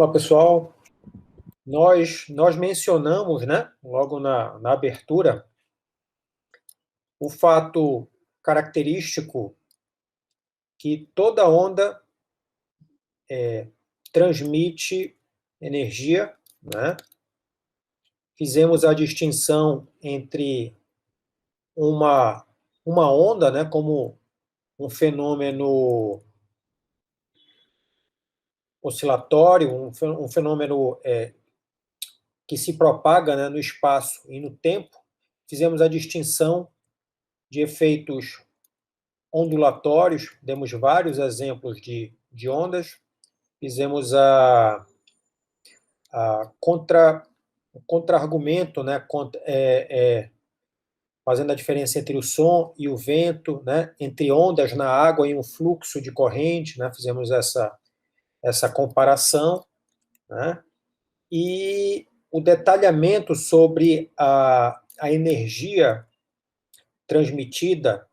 Olá, pessoal. Nós mencionamos, né, logo na abertura, o fato característico que toda onda transmite energia, né? Fizemos a distinção entre uma onda, né, como um fenômeno oscilatório, um fenômeno que se propaga, né, no espaço e no tempo. Fizemos a distinção de efeitos ondulatórios, demos vários exemplos de ondas, fizemos o contra-argumento, né, fazendo a diferença entre o som e o vento, né, entre ondas na água e um fluxo de corrente, né, fizemos essa comparação, né, e o detalhamento sobre a energia transmitida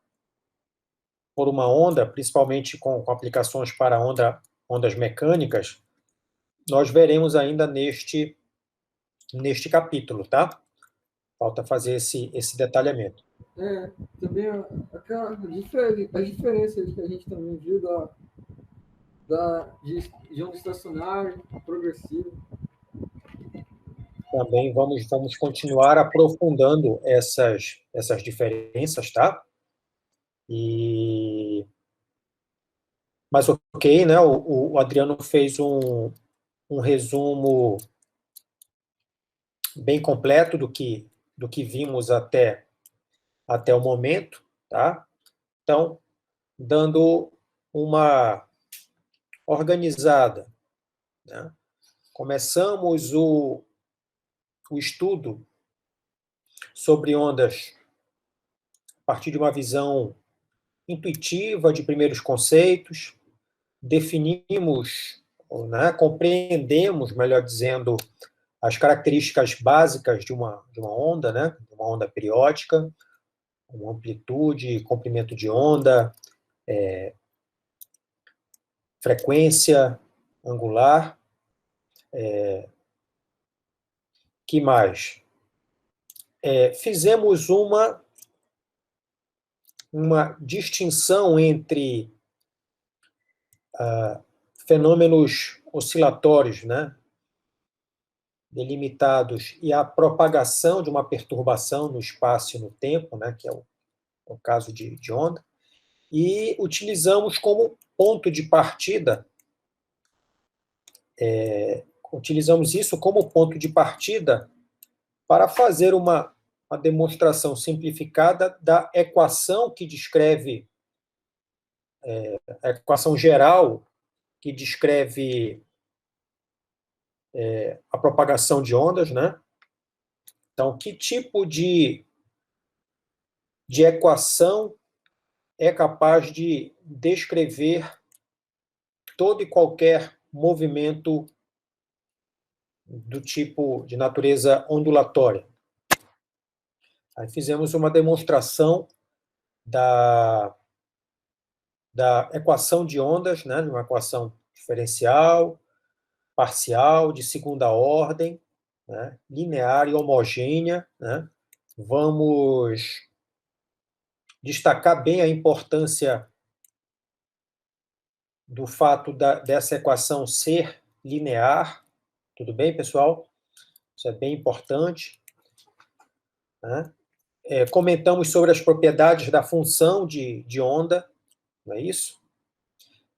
por uma onda, principalmente com aplicações para ondas mecânicas, nós veremos ainda neste capítulo, tá? Falta fazer esse detalhamento. Também as diferenças que a gente também viu de onda estacionária, progressiva. Também vamos continuar aprofundando essas diferenças, tá? Mas ok, né? O Adriano fez um resumo bem completo do que vimos até o momento, tá? Então, dando uma organizada, né? Começamos o estudo sobre ondas a partir de uma visão intuitiva de primeiros conceitos, definimos, né, compreendemos, melhor dizendo, as características básicas de uma onda, né, uma onda periódica, uma amplitude, comprimento de onda, frequência angular, que mais? Fizemos uma distinção entre fenômenos oscilatórios, né, delimitados, e a propagação de uma perturbação no espaço e no tempo, né, que é o caso de onda, e utilizamos como ponto de partida, utilizamos isso como ponto de partida para fazer uma demonstração simplificada da equação que descreve, a equação geral que descreve a propagação de ondas, né? Então, que tipo de equação é capaz de descrever todo e qualquer movimento do tipo de natureza ondulatória? Aí fizemos uma demonstração da equação de ondas, né, uma equação diferencial, parcial, de segunda ordem, né, linear e homogênea, né? Vamos destacar bem a importância do fato dessa equação ser linear. Tudo bem, pessoal? Isso é bem importante, né? Comentamos sobre as propriedades da função de onda, não é isso?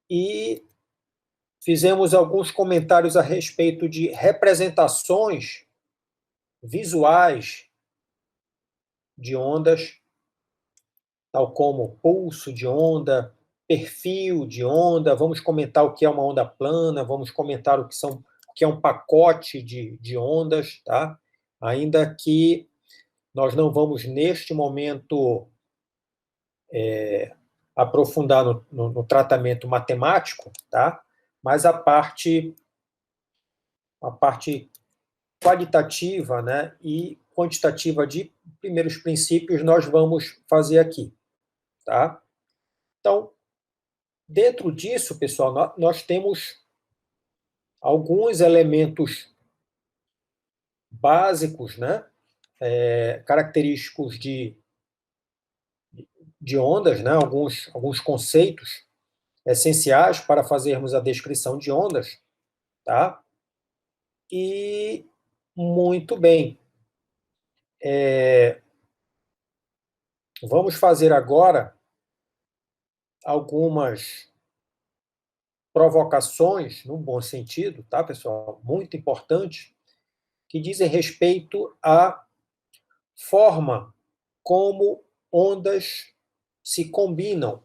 E fizemos alguns comentários a respeito de representações visuais de ondas, tal como pulso de onda, perfil de onda. Vamos comentar o que é uma onda plana, vamos comentar o que é um pacote de ondas, tá? Ainda que nós não vamos, neste momento, aprofundar no tratamento matemático, tá? Mas a parte qualitativa, né, e quantitativa de primeiros princípios nós vamos fazer aqui, tá? Então, dentro disso, pessoal, nós temos alguns elementos básicos, né, característicos de ondas, né, alguns conceitos essenciais para fazermos a descrição de ondas, tá? E muito bem. Vamos fazer agora algumas provocações, no bom sentido, tá, pessoal? Muito importante, que dizem respeito à forma como ondas se combinam.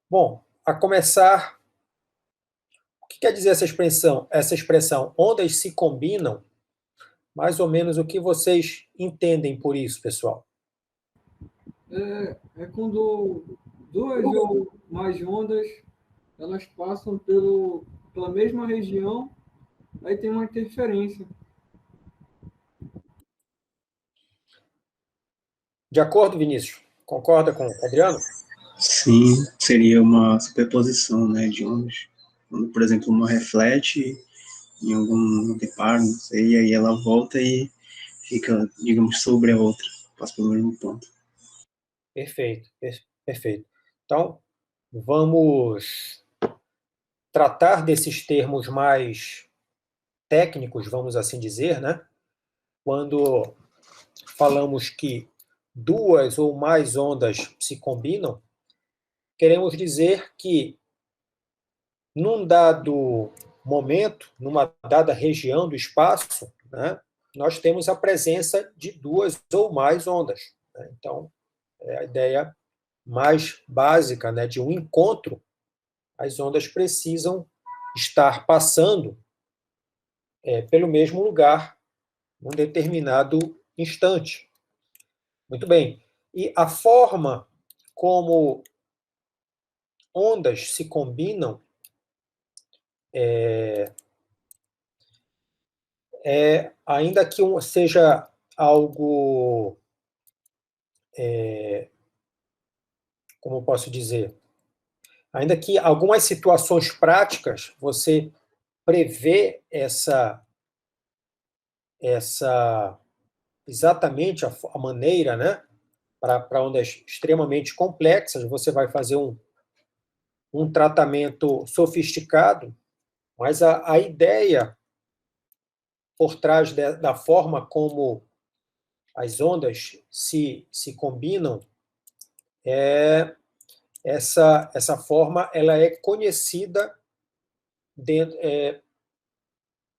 Bom, a começar, o que quer dizer essa expressão? Essa expressão, ondas se combinam, mais ou menos o que vocês entendem por isso, pessoal? É quando duas ou mais ondas elas passam pela mesma região, aí tem uma interferência. De acordo, Vinícius? Concorda com o Adriano? Sim, seria uma superposição, né, de ondas. Quando, por exemplo, uma reflete em algum deparo, não sei, e aí ela volta e fica, digamos, sobre a outra, passa pelo mesmo ponto. Perfeito, perfeito. Então, vamos tratar desses termos mais técnicos, vamos assim dizer, né? Quando falamos que duas ou mais ondas se combinam, queremos dizer que num dado momento, numa dada região do espaço, né, nós temos a presença de duas ou mais ondas, né? Então, é a ideia mais básica, né, de um encontro. As ondas precisam estar passando pelo mesmo lugar num determinado instante. Muito bem. E a forma como ondas se combinam ainda que seja algo, como eu posso dizer, ainda que algumas situações práticas você prevê essa exatamente a maneira, né, para ondas extremamente complexas, você vai fazer um tratamento sofisticado, mas a ideia por trás da forma como as ondas se combinam, essa forma ela é conhecida dentro,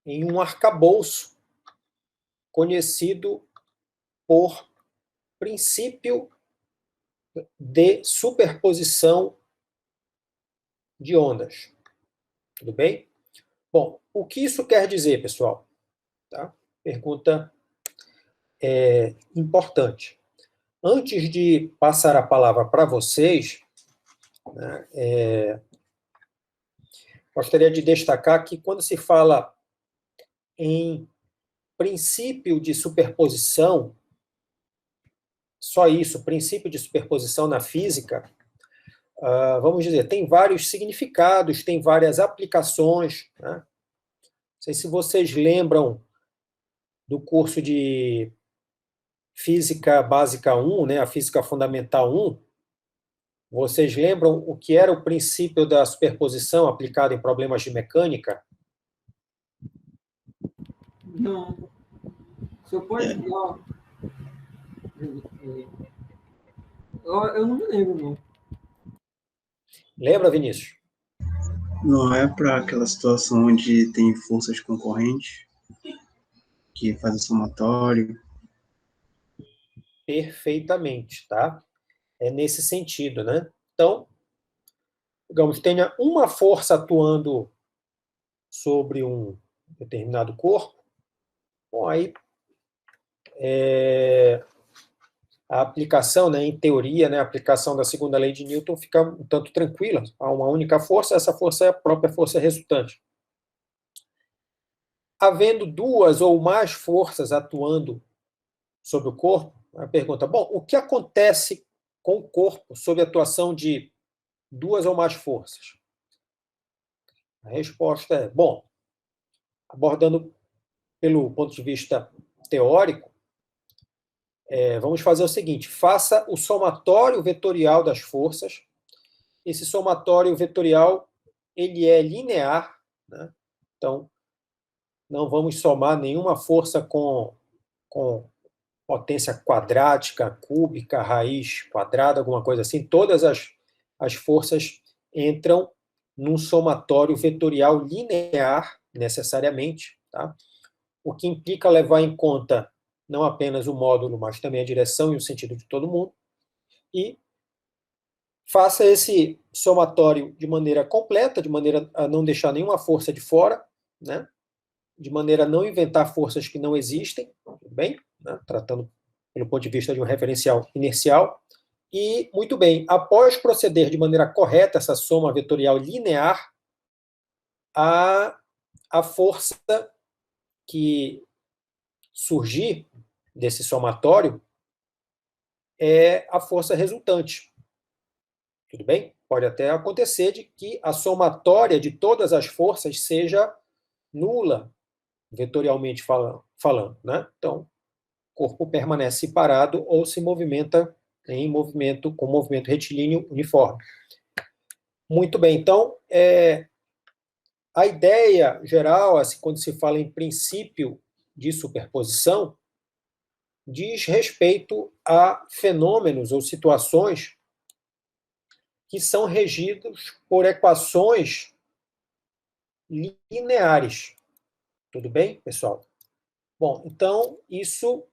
em um arcabouço conhecido por princípio de superposição de ondas. Tudo bem? Bom, o que isso quer dizer, pessoal? Tá? Pergunta importante. Antes de passar a palavra para vocês, né, gostaria de destacar que quando se fala em princípio de superposição, só isso, princípio de superposição na física, vamos dizer, tem vários significados, tem várias aplicações, né? Não sei se vocês lembram do curso de Física Básica 1, né, a Física Fundamental 1, vocês lembram o que era o princípio da superposição aplicado em problemas de mecânica? Não. O senhor pode dar. Eu não me lembro, não. Lembra, Vinícius? Não é para aquela situação onde tem forças concorrentes que fazem somatório. Perfeitamente, tá? É nesse sentido, né? Então, digamos, tenha uma força atuando sobre um determinado corpo, bom, aí a aplicação, né, em teoria, né, a aplicação da segunda lei de Newton fica um tanto tranquila. Há uma única força, essa força é a própria força resultante. Havendo duas ou mais forças atuando sobre o corpo, a pergunta, bom, o que acontece com o corpo sob a atuação de duas ou mais forças? A resposta é, bom, abordando pelo ponto de vista teórico, vamos fazer o seguinte, faça o somatório vetorial das forças. Esse somatório vetorial, ele é linear, né? Então, não vamos somar nenhuma força com potência quadrática, cúbica, raiz quadrada, alguma coisa assim. Todas as forças entram num somatório vetorial linear, necessariamente, tá? O que implica levar em conta não apenas o módulo, mas também a direção e o sentido de todo mundo. E faça esse somatório de maneira completa, de maneira a não deixar nenhuma força de fora, né? De maneira a não inventar forças que não existem, tudo bem? Né? Tratando pelo ponto de vista de um referencial inercial. E, muito bem, após proceder de maneira correta essa soma vetorial linear, a força que surgir desse somatório é a força resultante. Tudo bem? Pode até acontecer de que a somatória de todas as forças seja nula, vetorialmente falando, né? Então, o corpo permanece parado ou se movimenta em movimento com movimento retilíneo uniforme. Muito bem, então, a ideia geral, assim, quando se fala em princípio de superposição, diz respeito a fenômenos ou situações que são regidos por equações lineares. Tudo bem, pessoal? Bom, então, isso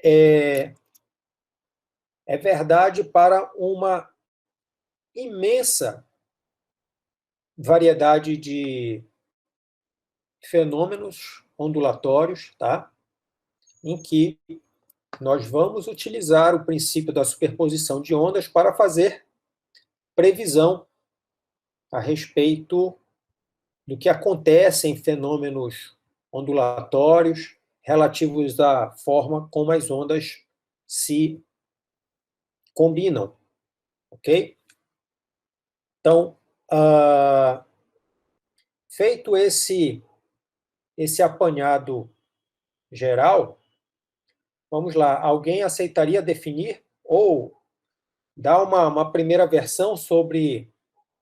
é verdade para uma imensa variedade de fenômenos ondulatórios, tá? Em que nós vamos utilizar o princípio da superposição de ondas para fazer previsão a respeito do que acontece em fenômenos ondulatórios relativos à forma como as ondas se combinam, ok? Então, feito esse apanhado geral, vamos lá, alguém aceitaria definir ou dar uma primeira versão sobre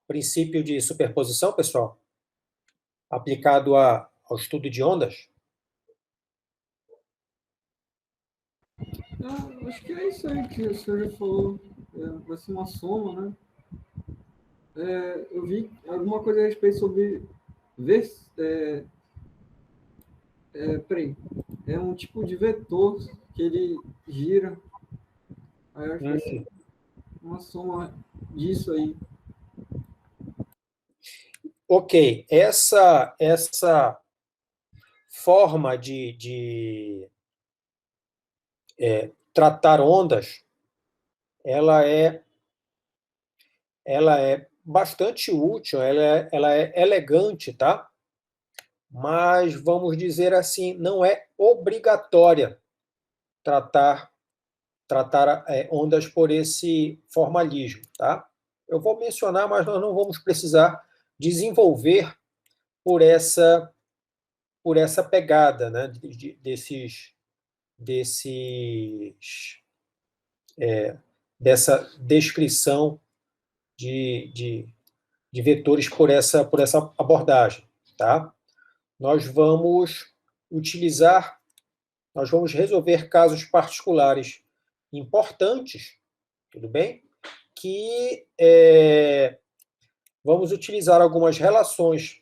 princípio de superposição, pessoal? Aplicado ao estudo de ondas? Acho que é isso aí que o senhor já falou. Vai ser uma soma, né? Eu vi alguma coisa a respeito sobre peraí. É um tipo de vetor que ele gira. Aí eu acho que vai ser uma soma disso aí. Ok, essa forma de tratar ondas, ela é bastante útil, ela é elegante, tá? Mas, vamos dizer assim, não é obrigatória tratar ondas por esse formalismo, tá? Eu vou mencionar, mas nós não vamos precisar desenvolver por essa pegada, né? Dessa descrição de vetores por essa abordagem, tá? Nós vamos resolver casos particulares importantes, tudo bem? Que vamos utilizar algumas relações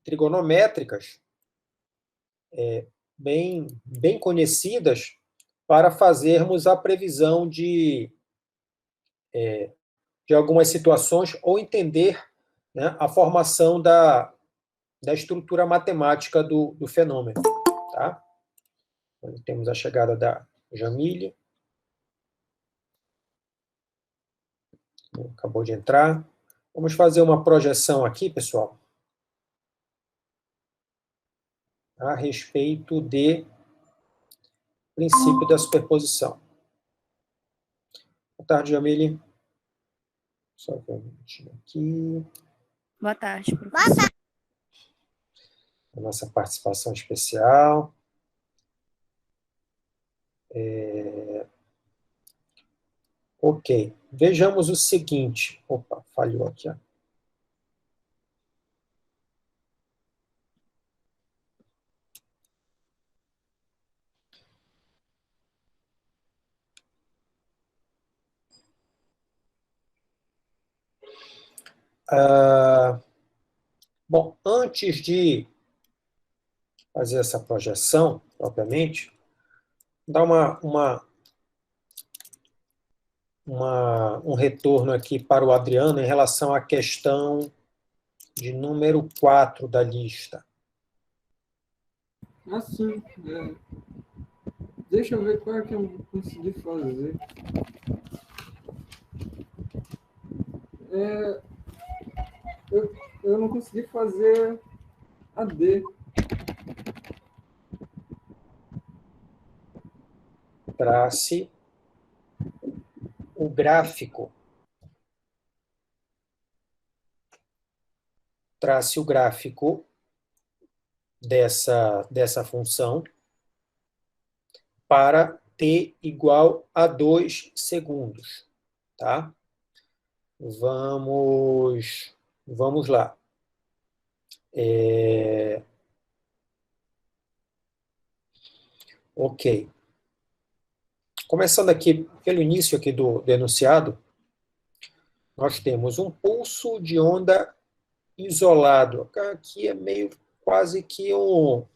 trigonométricas bem conhecidas para fazermos a previsão de algumas situações ou entender, né, a formação da estrutura matemática do fenômeno. Tá? Então, temos a chegada da Jamília. Acabou de entrar. Vamos fazer uma projeção aqui, pessoal, a respeito de princípio da superposição. Boa tarde, Jamília. Só ver um minutinho aqui. Boa tarde, professor. a nossa participação especial. Ok, vejamos o seguinte. Opa, falhou aqui. Ó. Bom, antes de fazer essa projeção, propriamente, dar um retorno aqui para o Adriano em relação à questão de número 4 da lista. Assim, deixa eu ver qual é que eu consegui fazer. Eu não consegui fazer a D. Trace o gráfico. Trace o gráfico dessa função para t igual a 2 segundos. Tá? Vamos lá. Ok. Começando aqui pelo início aqui do enunciado, nós temos um pulso de onda isolado. Aqui é meio quase que um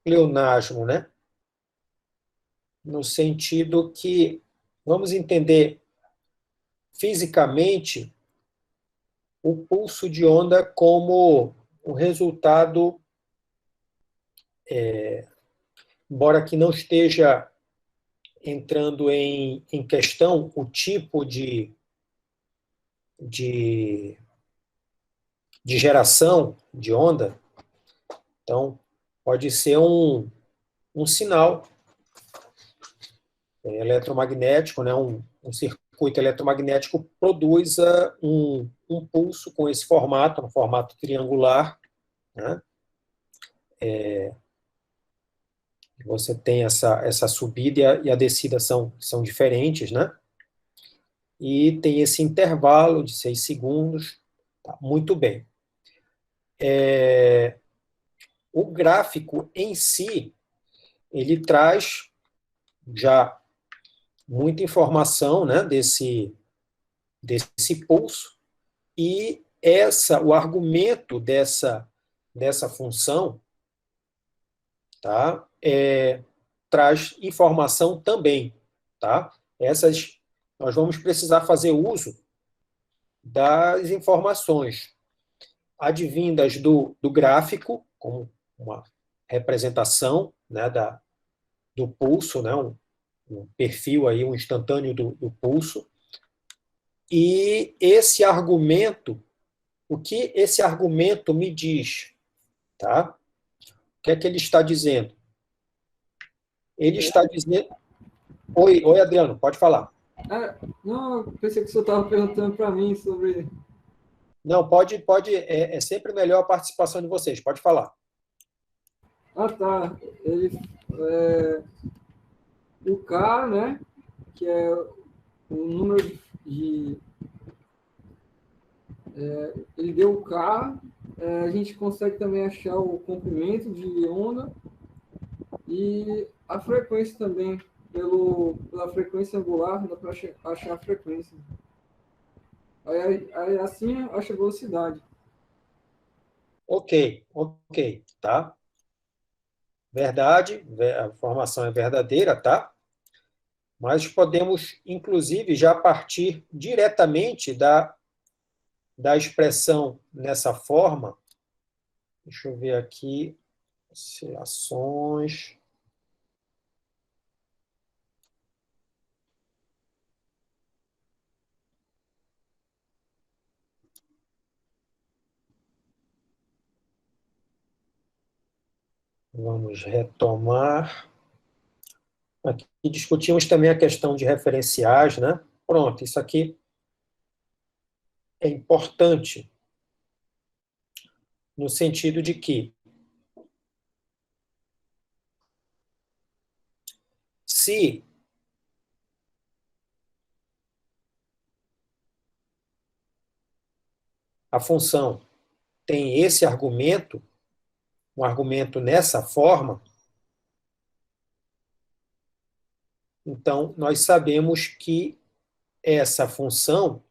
pleonasmo, né? No sentido que vamos entender fisicamente o pulso de onda como um resultado, embora que não esteja entrando em questão o tipo de geração de onda, então pode ser um sinal eletromagnético, né? um circuito eletromagnético produz um pulso com esse formato, um formato triangular, né? Você tem essa subida e a descida são diferentes, né? E tem esse intervalo de 6 segundos. Tá, muito bem. O gráfico em si, ele traz já muita informação, né, desse pulso, e o argumento dessa função, tá, traz informação também. Tá? Nós vamos precisar fazer uso das informações advindas do gráfico, como uma representação, né, do pulso, né, um perfil aí, um instantâneo do pulso, e esse argumento, o que esse argumento me diz? Tá? O que é que ele está dizendo? Ele está dizendo... Oi, Adriano, pode falar. Não, eu pensei que o senhor estava perguntando para mim sobre... Não, pode, é sempre melhor a participação de vocês, pode falar. Tá. O K, né, que é o número de... ele deu o K, a gente consegue também achar o comprimento de onda e a frequência também, pela frequência angular, dá para achar a frequência. Aí assim acha a velocidade. Ok, tá? Verdade, a informação é verdadeira, tá? Mas podemos, inclusive, já partir diretamente da expressão nessa forma. Deixa eu ver aqui, oscilações. Vamos retomar. Aqui discutimos também a questão de referenciais, né? Pronto, isso aqui é importante. no sentido de que se a função tem esse argumento, um argumento nessa forma, então nós sabemos que essa função,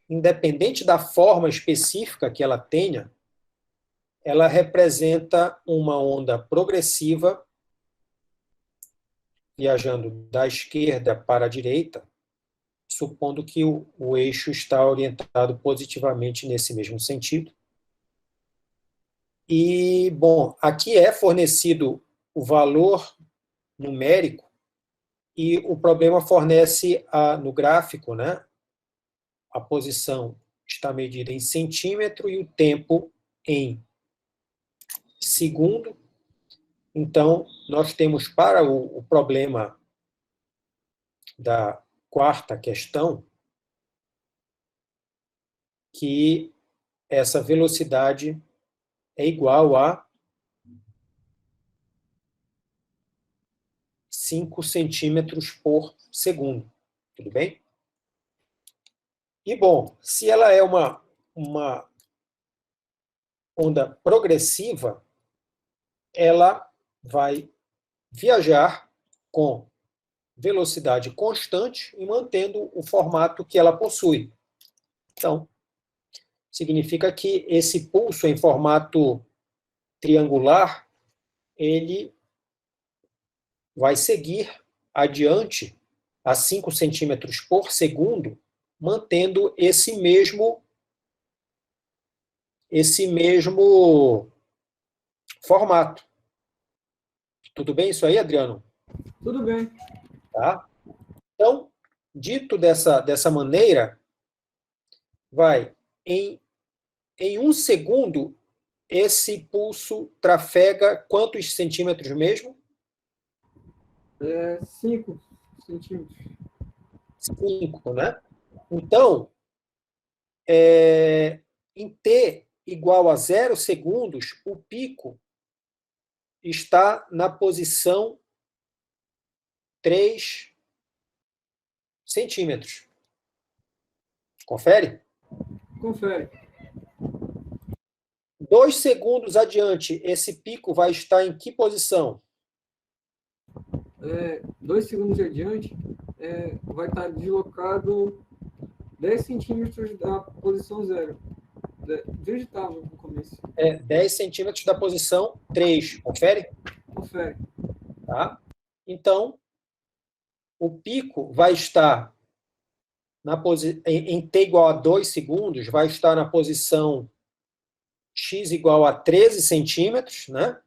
independente da forma específica que ela tenha, ela representa uma onda progressiva viajando da esquerda para a direita, supondo que o eixo está orientado positivamente nesse mesmo sentido. E, bom, aqui é fornecido o valor numérico e o problema fornece no gráfico, né? A posição está medida em centímetro e o tempo em segundo. Então, nós temos para o problema da quarta questão que essa velocidade é igual a 5 centímetros por segundo. Tudo bem? E, bom, se ela é uma onda progressiva, ela vai viajar com velocidade constante e mantendo o formato que ela possui. Então, significa que esse pulso em formato triangular, ele vai seguir adiante a 5 centímetros por segundo, mantendo esse mesmo formato. Tudo bem isso aí, Adriano? Tudo bem. Tá? Então, dito dessa maneira, vai, em 1 segundo, esse pulso trafega quantos centímetros mesmo? 5 centímetros. 5, né? Então, em t igual a 0 segundos, o pico está na posição 3 centímetros. Confere? Confere. 2 segundos adiante, esse pico vai estar em que posição? 2 segundos adiante, vai estar deslocado 10 centímetros da posição 0. Digitava no começo. 10 centímetros da posição 3. Confere? Confere. Tá? Então, o pico vai estar em t igual a 2 segundos, vai estar na posição x igual a 13 centímetros, né?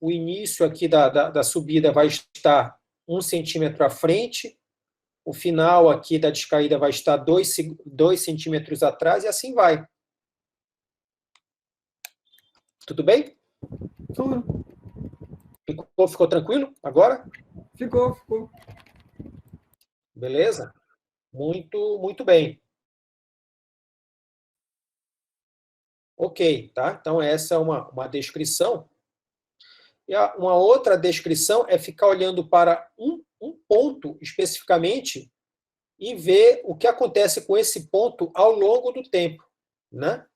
O início aqui da subida vai estar 1 centímetro à frente, o final aqui da descaída vai estar 2 centímetros atrás, e assim vai. Tudo bem? Tudo. Ficou tranquilo agora? Ficou. Beleza? Muito, muito bem. Ok, tá? Então, essa é uma descrição. E uma outra descrição é ficar olhando para um ponto especificamente e ver o que acontece com esse ponto ao longo do tempo, né?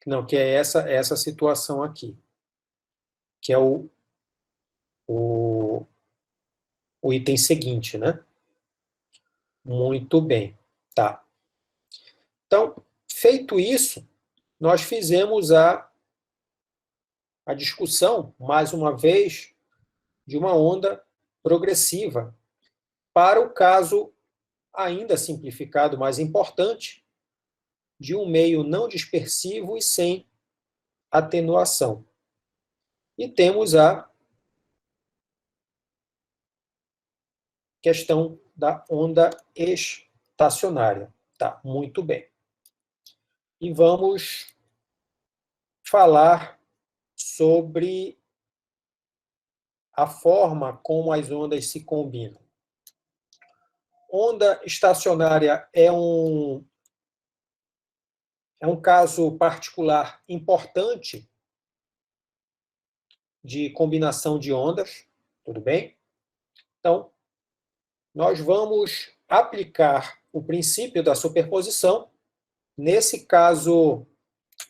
Não, que é essa situação aqui, que é o item seguinte, né? Muito bem, tá. Então, feito isso, nós fizemos a discussão, mais uma vez, de uma onda progressiva, para o caso ainda simplificado, mais importante, de um meio não dispersivo e sem atenuação. E temos a questão da onda estacionária. Tá, muito bem. E vamos falar sobre a forma como as ondas se combinam. Onda estacionária é um caso particular importante de combinação de ondas, tudo bem? Então, nós vamos aplicar o princípio da superposição nesse caso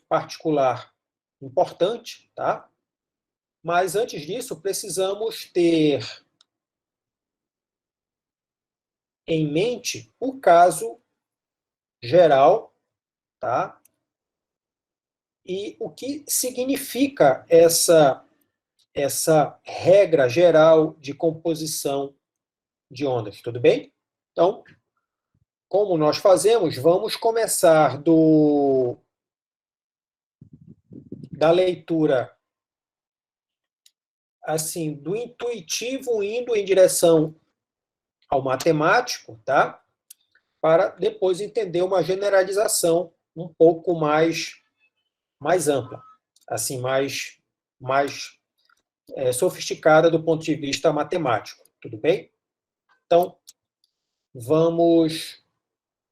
particular importante, tá? Mas antes disso, precisamos ter em mente o caso geral, tá? E o que significa essa regra geral de composição de ondas, tudo bem? Então, como nós fazemos, vamos começar da leitura assim, do intuitivo indo em direção ao matemático, tá? Para depois entender uma generalização um pouco mais ampla, assim, mais sofisticada do ponto de vista matemático, tudo bem? Então, vamos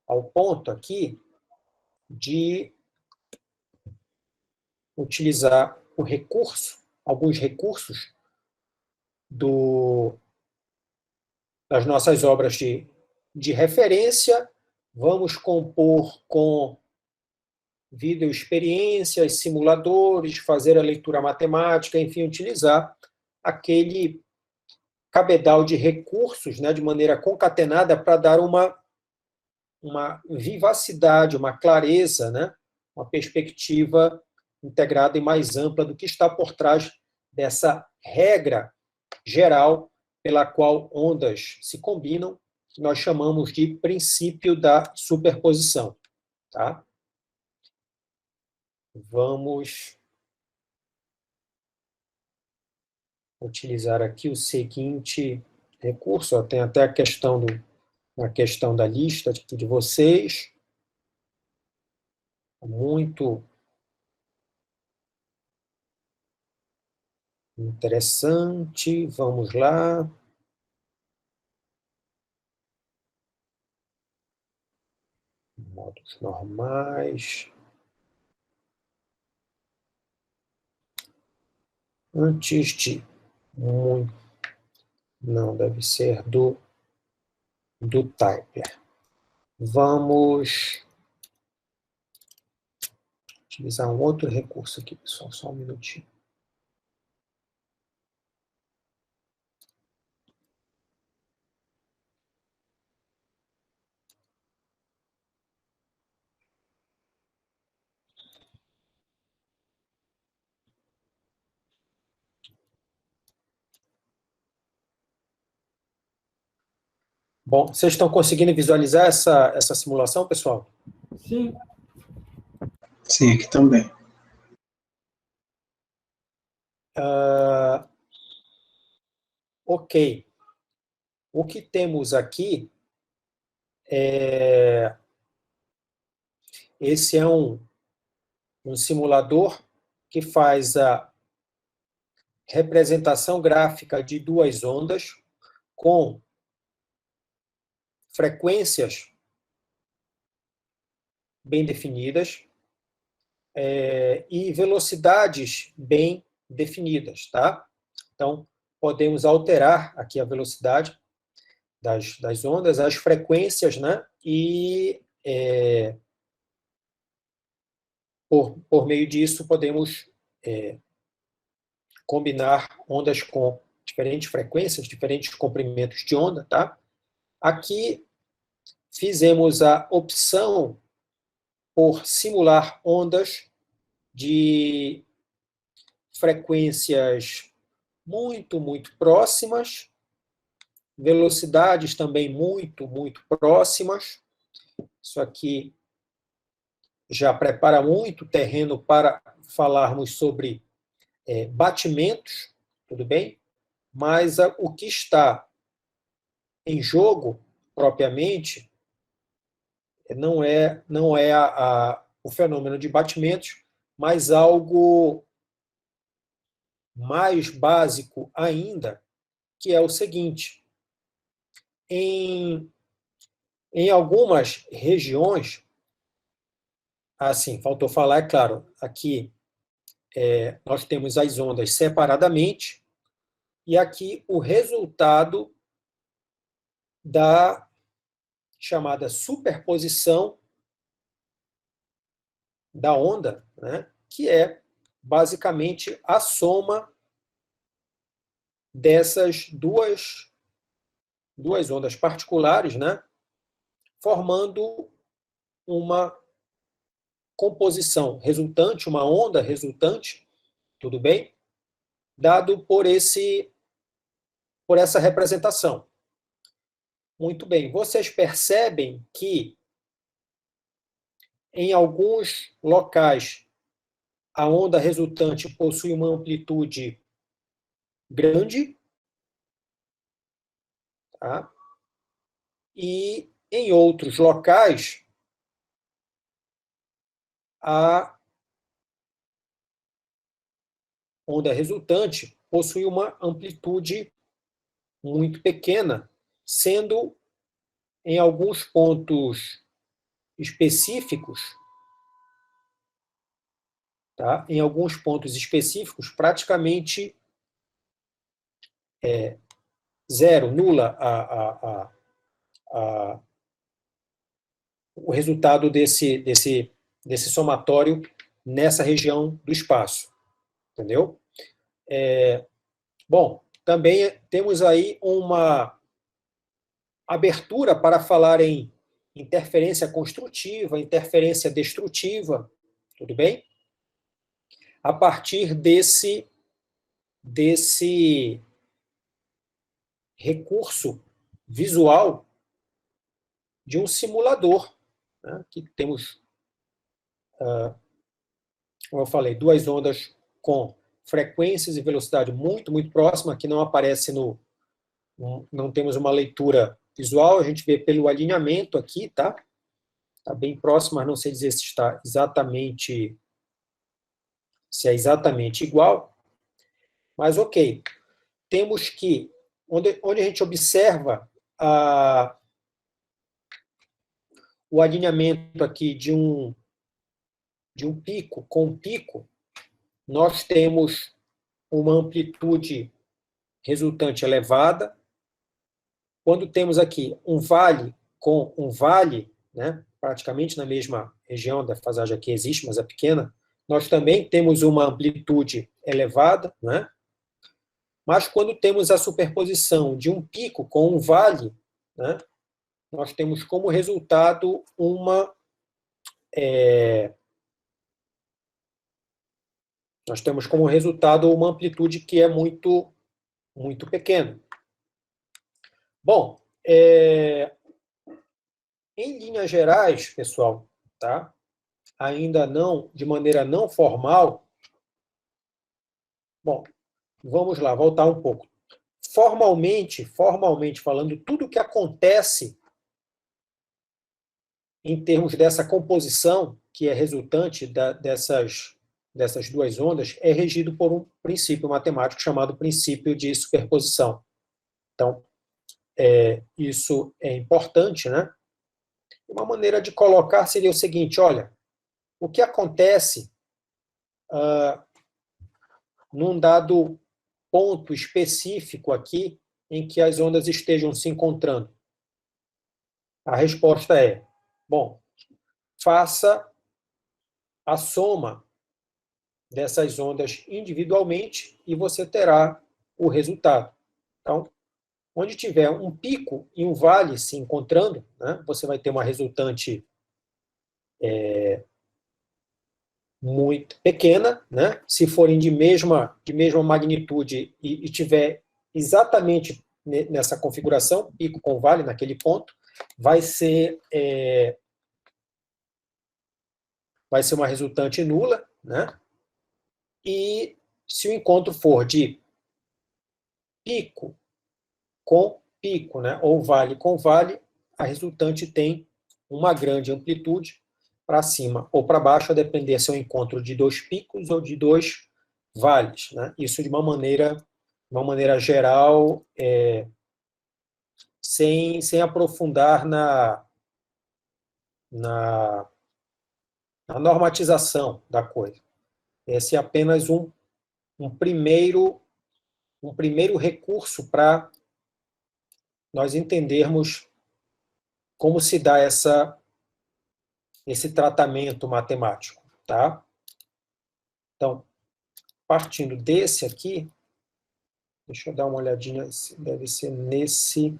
ao ponto aqui de utilizar alguns recursos das nossas obras de referência. Vamos compor com videoexperiências, simuladores, fazer a leitura matemática, enfim, utilizar aquele cabedal de recursos, né, de maneira concatenada para dar uma vivacidade, uma clareza, né, uma perspectiva integrada e mais ampla do que está por trás dessa regra geral pela qual ondas se combinam, que nós chamamos de princípio da superposição. Tá? Vamos utilizar aqui o seguinte recurso. Tem até a questão da lista aqui de vocês. Muito interessante. Vamos lá. Modos normais. Antes de não, deve ser do Typer. Vamos utilizar um outro recurso aqui, pessoal, só um minutinho. Bom, vocês estão conseguindo visualizar essa simulação, pessoal? Sim. Sim, aqui também. Ok. O que temos aqui esse é um simulador que faz a representação gráfica de duas ondas com frequências bem definidas e velocidades bem definidas, tá? Então, podemos alterar aqui a velocidade das ondas, as frequências, né? E por meio disso podemos combinar ondas com diferentes frequências, diferentes comprimentos de onda, tá? Aqui fizemos a opção por simular ondas de frequências muito, muito próximas, velocidades também muito, muito próximas. Isso aqui já prepara muito terreno para falarmos sobre batimentos, tudo bem? Mas o que está em jogo, propriamente, não é o fenômeno de batimentos, mas algo mais básico ainda, que é o seguinte: em algumas regiões, assim, faltou falar, é claro, aqui nós temos as ondas separadamente, e aqui o resultado da chamada superposição da onda, né, que é basicamente a soma dessas duas ondas particulares, né, formando uma composição resultante, uma onda resultante, tudo bem? Dado por essa representação. Muito bem. Vocês percebem que em alguns locais a onda resultante possui uma amplitude grande, tá? E em outros locais a onda resultante possui uma amplitude muito pequena, sendo em alguns pontos específicos, tá? Em alguns pontos específicos, praticamente zero, nula o resultado desse somatório nessa região do espaço. Entendeu? Bom, também temos aí uma abertura para falar em interferência construtiva, interferência destrutiva, tudo bem? A partir desse recurso visual de um simulador, né? Que temos, como eu falei, duas ondas com frequências e velocidade muito, muito próxima, que não aparece não temos uma leitura visual, a gente vê pelo alinhamento aqui, tá? Está bem próximo, mas não sei dizer se é exatamente igual. Mas ok, temos que, onde a gente observa o alinhamento aqui de um pico com um pico, nós temos uma amplitude resultante elevada. Quando temos aqui um vale com um vale, né, praticamente na mesma região, da defasagem aqui existe, mas é pequena, nós também temos uma amplitude elevada, né? Mas quando temos a superposição de um pico com um vale, né, nós temos como resultado uma amplitude que é muito, muito pequena. Bom, em linhas gerais, pessoal, tá? Ainda não, de maneira não formal, bom, vamos lá, voltar um pouco. Formalmente falando, tudo o que acontece em termos dessa composição, que é resultante dessas duas ondas, é regido por um princípio matemático chamado princípio de superposição. Então, isso é importante, né? Uma maneira de colocar seria o seguinte: olha, o que acontece num dado ponto específico aqui em que as ondas estejam se encontrando? A resposta é, bom, faça a soma dessas ondas individualmente e você terá o resultado. Então, onde tiver um pico e um vale se encontrando, né, você vai ter uma resultante muito pequena, né? Se forem de mesma magnitude e tiver exatamente nessa configuração, pico com vale naquele ponto, vai ser uma resultante nula, né? E se o encontro for de pico com pico, né, ou vale com vale, a resultante tem uma grande amplitude para cima ou para baixo, a depender se é um encontro de dois picos ou de dois vales, né? Isso de uma maneira de uma maneira geral, sem aprofundar na normatização da coisa. Esse é apenas um primeiro recurso para nós entendermos como se dá esse tratamento matemático, tá? Então, partindo desse aqui, deixa eu dar uma olhadinha, deve ser nesse...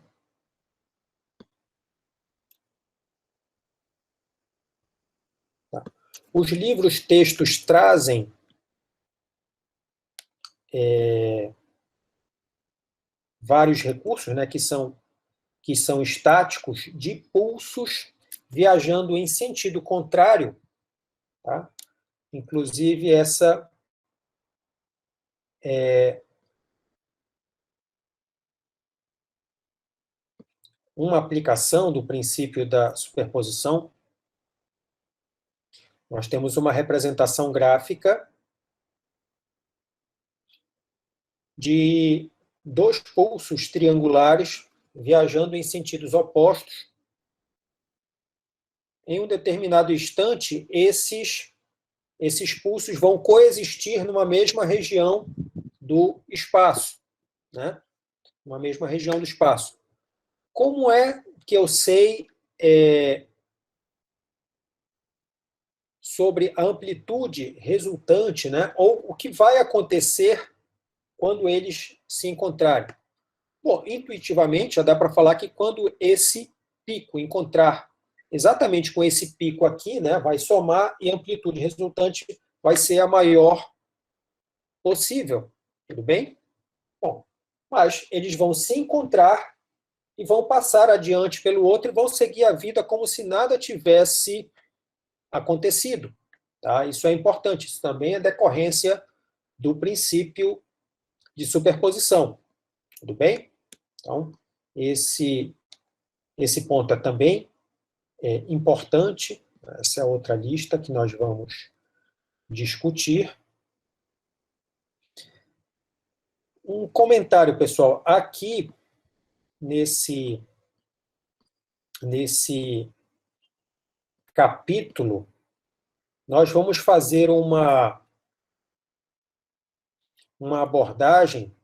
Tá. Os livros textos trazem vários recursos, né, que são estáticos, de pulsos viajando em sentido contrário, tá? Inclusive, essa uma aplicação do princípio da superposição. Nós temos uma representação gráfica de dois pulsos triangulares viajando em sentidos opostos. Em um determinado instante, esses pulsos vão coexistir numa mesma região do espaço, né? Uma mesma região do espaço. Como é que eu sei sobre a amplitude resultante, né? Ou o que vai acontecer quando eles se encontrarem? Bom, intuitivamente, já dá para falar que quando esse pico encontrar exatamente com esse pico aqui, né, vai somar e a amplitude resultante vai ser a maior possível. Tudo bem? Bom, mas eles vão se encontrar e vão passar adiante pelo outro e vão seguir a vida como se nada tivesse acontecido. Tá? Isso é importante. Isso também é decorrência do princípio de superposição. Tudo bem? Então, esse ponto é também importante. Essa é outra lista que nós vamos discutir. Um comentário, pessoal. Aqui, nesse capítulo, nós vamos fazer uma abordagem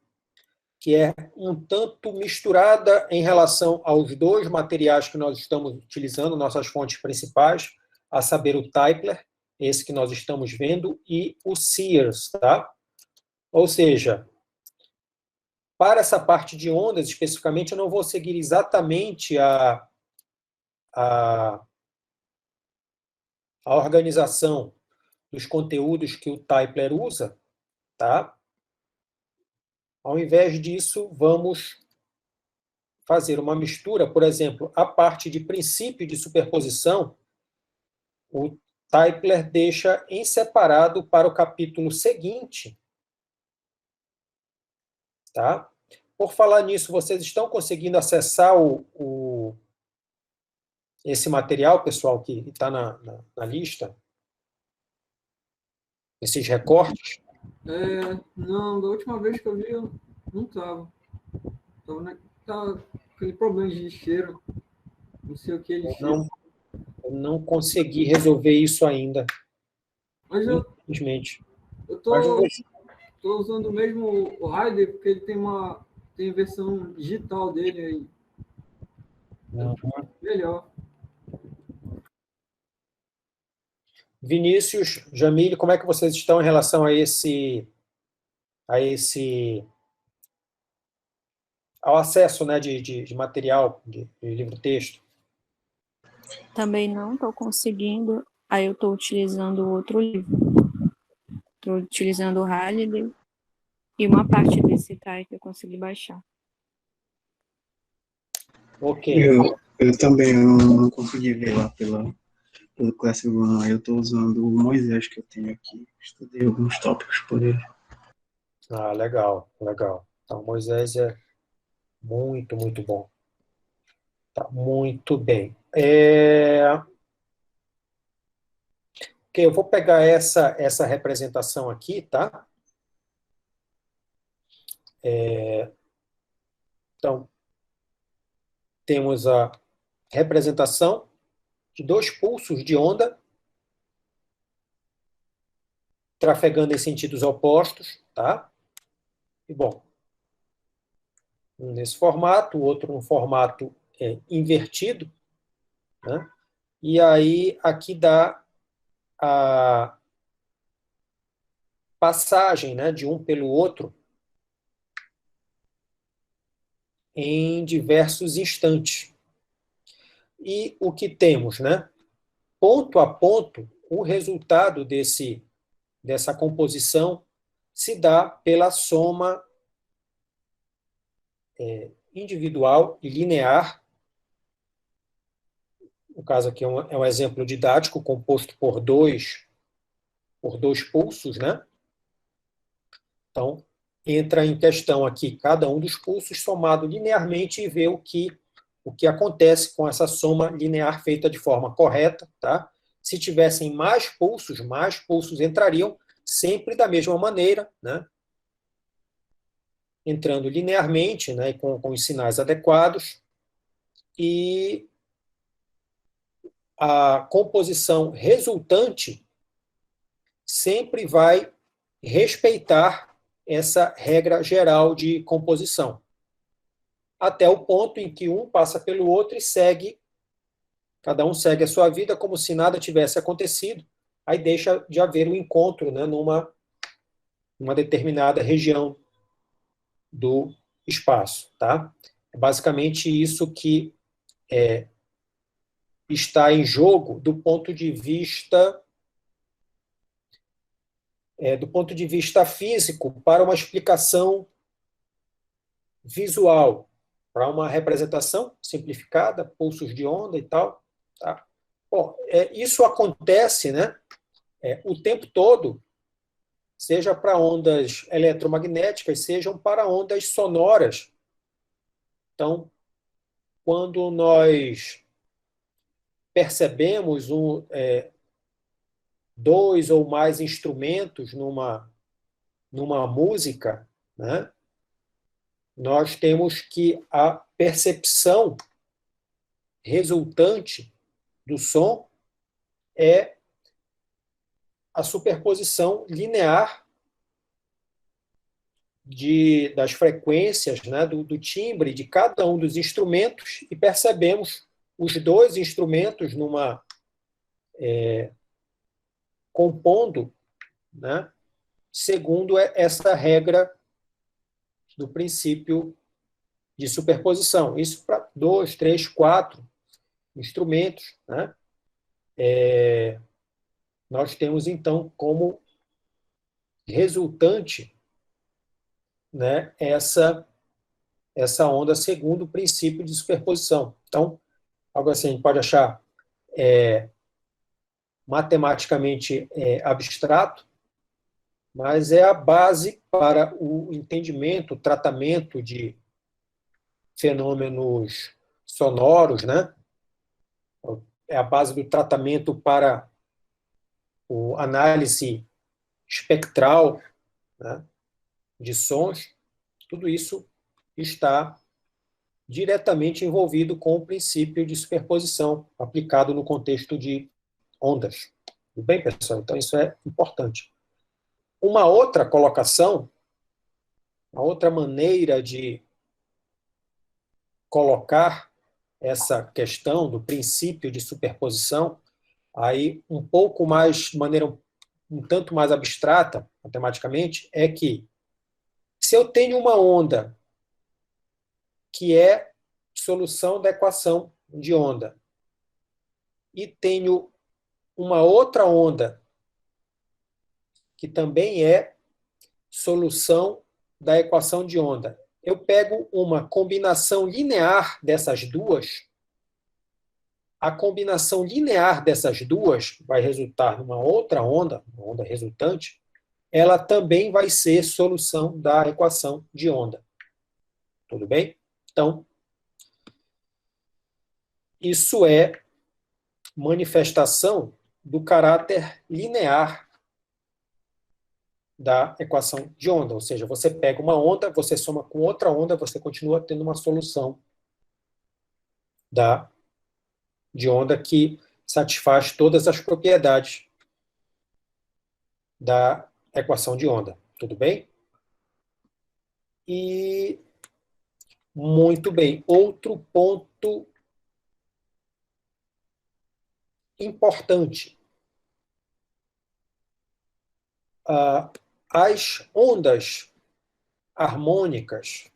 que é um tanto misturada em relação aos dois materiais que nós estamos utilizando, nossas fontes principais, a saber, o Tipler, esse que nós estamos vendo, e o Sears, tá? Ou seja, para essa parte de ondas, especificamente, eu não vou seguir exatamente a organização dos conteúdos que o Tipler usa, tá? Ao invés disso, vamos fazer uma mistura, por exemplo, a parte de princípio de superposição, o Tipler deixa em separado para o capítulo seguinte. Tá? Por falar nisso, vocês estão conseguindo acessar esse material, pessoal, que está na lista? Esses recortes? Não, da última vez que eu vi, eu não estava. Tá aquele problema de cheiro. Não sei o que ele cheira. Eu não consegui resolver isso ainda. Mas infelizmente. eu tô usando o mesmo o Rider, porque ele tem a versão digital dele aí. Melhor. Vinícius, Jamile, como é que vocês estão em relação ao acesso, né, de material, de livro-texto? Também não estou conseguindo, aí eu estou utilizando outro livro. Estou utilizando o Halliday e uma parte desse TAI que eu consegui baixar. Ok. Eu também não consegui ver lá pelo Classic One. Eu estou usando o Moisés que eu tenho aqui. Estudei alguns tópicos por ele. Ah, legal, legal. Então, Moisés é muito, muito bom. Tá, muito bem. Ok, eu vou pegar essa representação aqui, tá? Então, temos a representação de dois pulsos de onda trafegando em sentidos opostos, tá? E, bom, um nesse formato, o outro num formato invertido, né? E aí, aqui dá a passagem, né, de um pelo outro em diversos instantes. E o que temos, né? Ponto a ponto, o resultado dessa composição se dá pela soma individual e linear. No caso aqui é um exemplo didático composto por dois pulsos, né? Então, entra em questão aqui cada um dos pulsos somado linearmente e ver o que acontece com essa soma linear feita de forma correta, tá? Se tivessem mais pulsos entrariam sempre da mesma maneira, né? Entrando linearmente, né, com os sinais adequados, e a composição resultante sempre vai respeitar essa regra geral de composição, até o ponto em que um passa pelo outro e cada um segue a sua vida como se nada tivesse acontecido, aí deixa de haver um encontro, né, numa determinada região do espaço, tá? É basicamente isso que está em jogo do ponto de vista físico para uma explicação visual, para uma representação simplificada, pulsos de onda e tal. Tá? Bom, isso acontece, né, o tempo todo, seja para ondas eletromagnéticas, sejam para ondas sonoras. Então, quando nós percebemos dois ou mais instrumentos numa música, né, nós temos que a percepção resultante do som é a superposição linear das frequências, né, do timbre de cada um dos instrumentos, e percebemos os dois instrumentos compondo, né, segundo essa regra do princípio de superposição. Isso para 2, 3, 4 instrumentos, né? Nós temos, então, como resultante, né, essa onda segundo o princípio de superposição. Então, algo assim, a gente pode achar matematicamente abstrato, mas é a base para o entendimento, o tratamento de fenômenos sonoros, né? É a base do tratamento para a análise espectral, né, de sons. Tudo isso está diretamente envolvido com o princípio de superposição aplicado no contexto de ondas. Tudo bem, pessoal? Então, isso é importante. Uma outra colocação, uma outra maneira de colocar essa questão do princípio de superposição, aí um pouco mais, de maneira um tanto mais abstrata, matematicamente, é que se eu tenho uma onda que é solução da equação de onda e tenho uma outra onda que também é solução da equação de onda, eu pego uma combinação linear dessas duas, a combinação linear dessas duas vai resultar numa outra onda, uma onda resultante, ela também vai ser solução da equação de onda. Tudo bem? Então, isso é manifestação do caráter linear da equação de onda. Ou seja, você pega uma onda, você soma com outra onda, você continua tendo uma solução de onda que satisfaz todas as propriedades da equação de onda. Tudo bem? E muito bem. Outro ponto importante. As ondas harmônicas.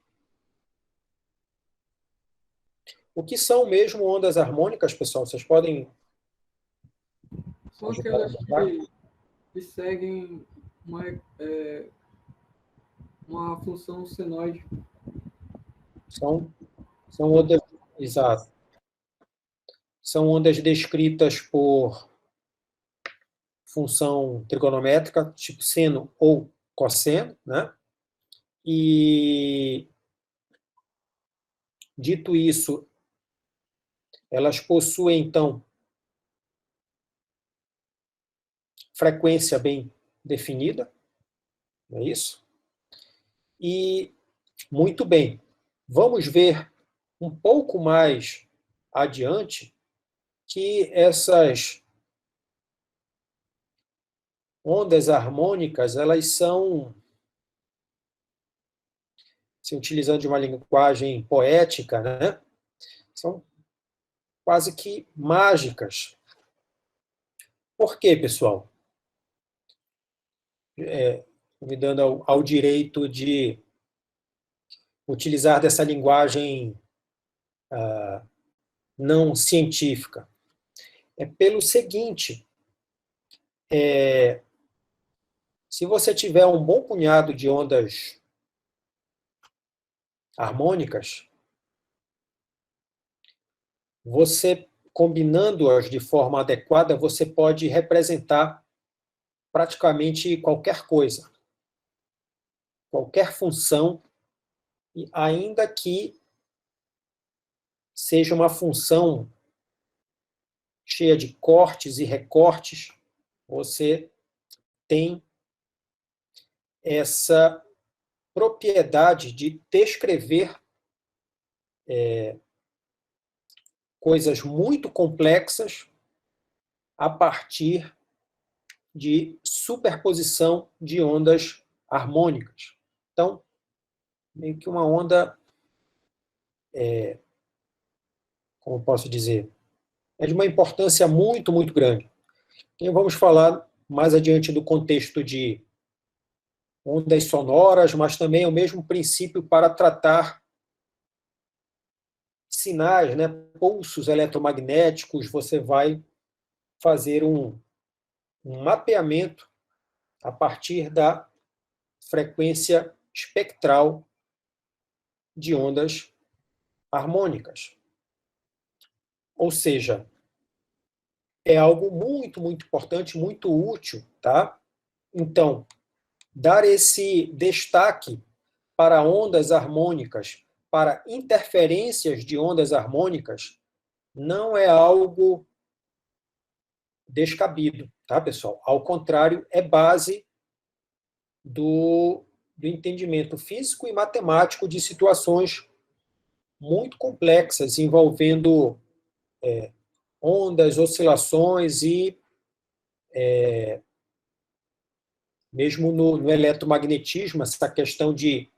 O que são mesmo ondas harmônicas, pessoal? Vocês podem São ajudar a aquelas lembrar? que seguem uma função senoide. São ondas, exato. São ondas descritas por função trigonométrica, tipo seno ou cosseno, né? E, dito isso, elas possuem, então, frequência bem definida, não é isso? E, muito bem, vamos ver um pouco mais adiante que essas ondas harmônicas, elas são, se utilizando de uma linguagem poética, né? São quase que mágicas. Por quê, pessoal? Me dando ao direito de utilizar dessa linguagem não científica. É pelo seguinte, se você tiver um bom punhado de ondas harmônicas, você, combinando-as de forma adequada, você pode representar praticamente qualquer coisa, qualquer função, e ainda que seja uma função cheia de cortes e recortes, você tem essa propriedade de descrever coisas muito complexas a partir de superposição de ondas harmônicas. Então, meio que uma onda, como posso dizer, é de uma importância muito, muito grande. E vamos falar mais adiante do contexto de ondas sonoras, mas também é o mesmo princípio para tratar sinais, né, pulsos eletromagnéticos. Você vai fazer um mapeamento a partir da frequência espectral de ondas harmônicas. Ou seja, é algo muito, muito importante, muito útil, tá? Então, dar esse destaque para ondas harmônicas, para interferências de ondas harmônicas, não é algo descabido, tá, pessoal? Ao contrário, é base do entendimento físico e matemático de situações muito complexas, envolvendo ondas, oscilações e mesmo no eletromagnetismo, essa questão de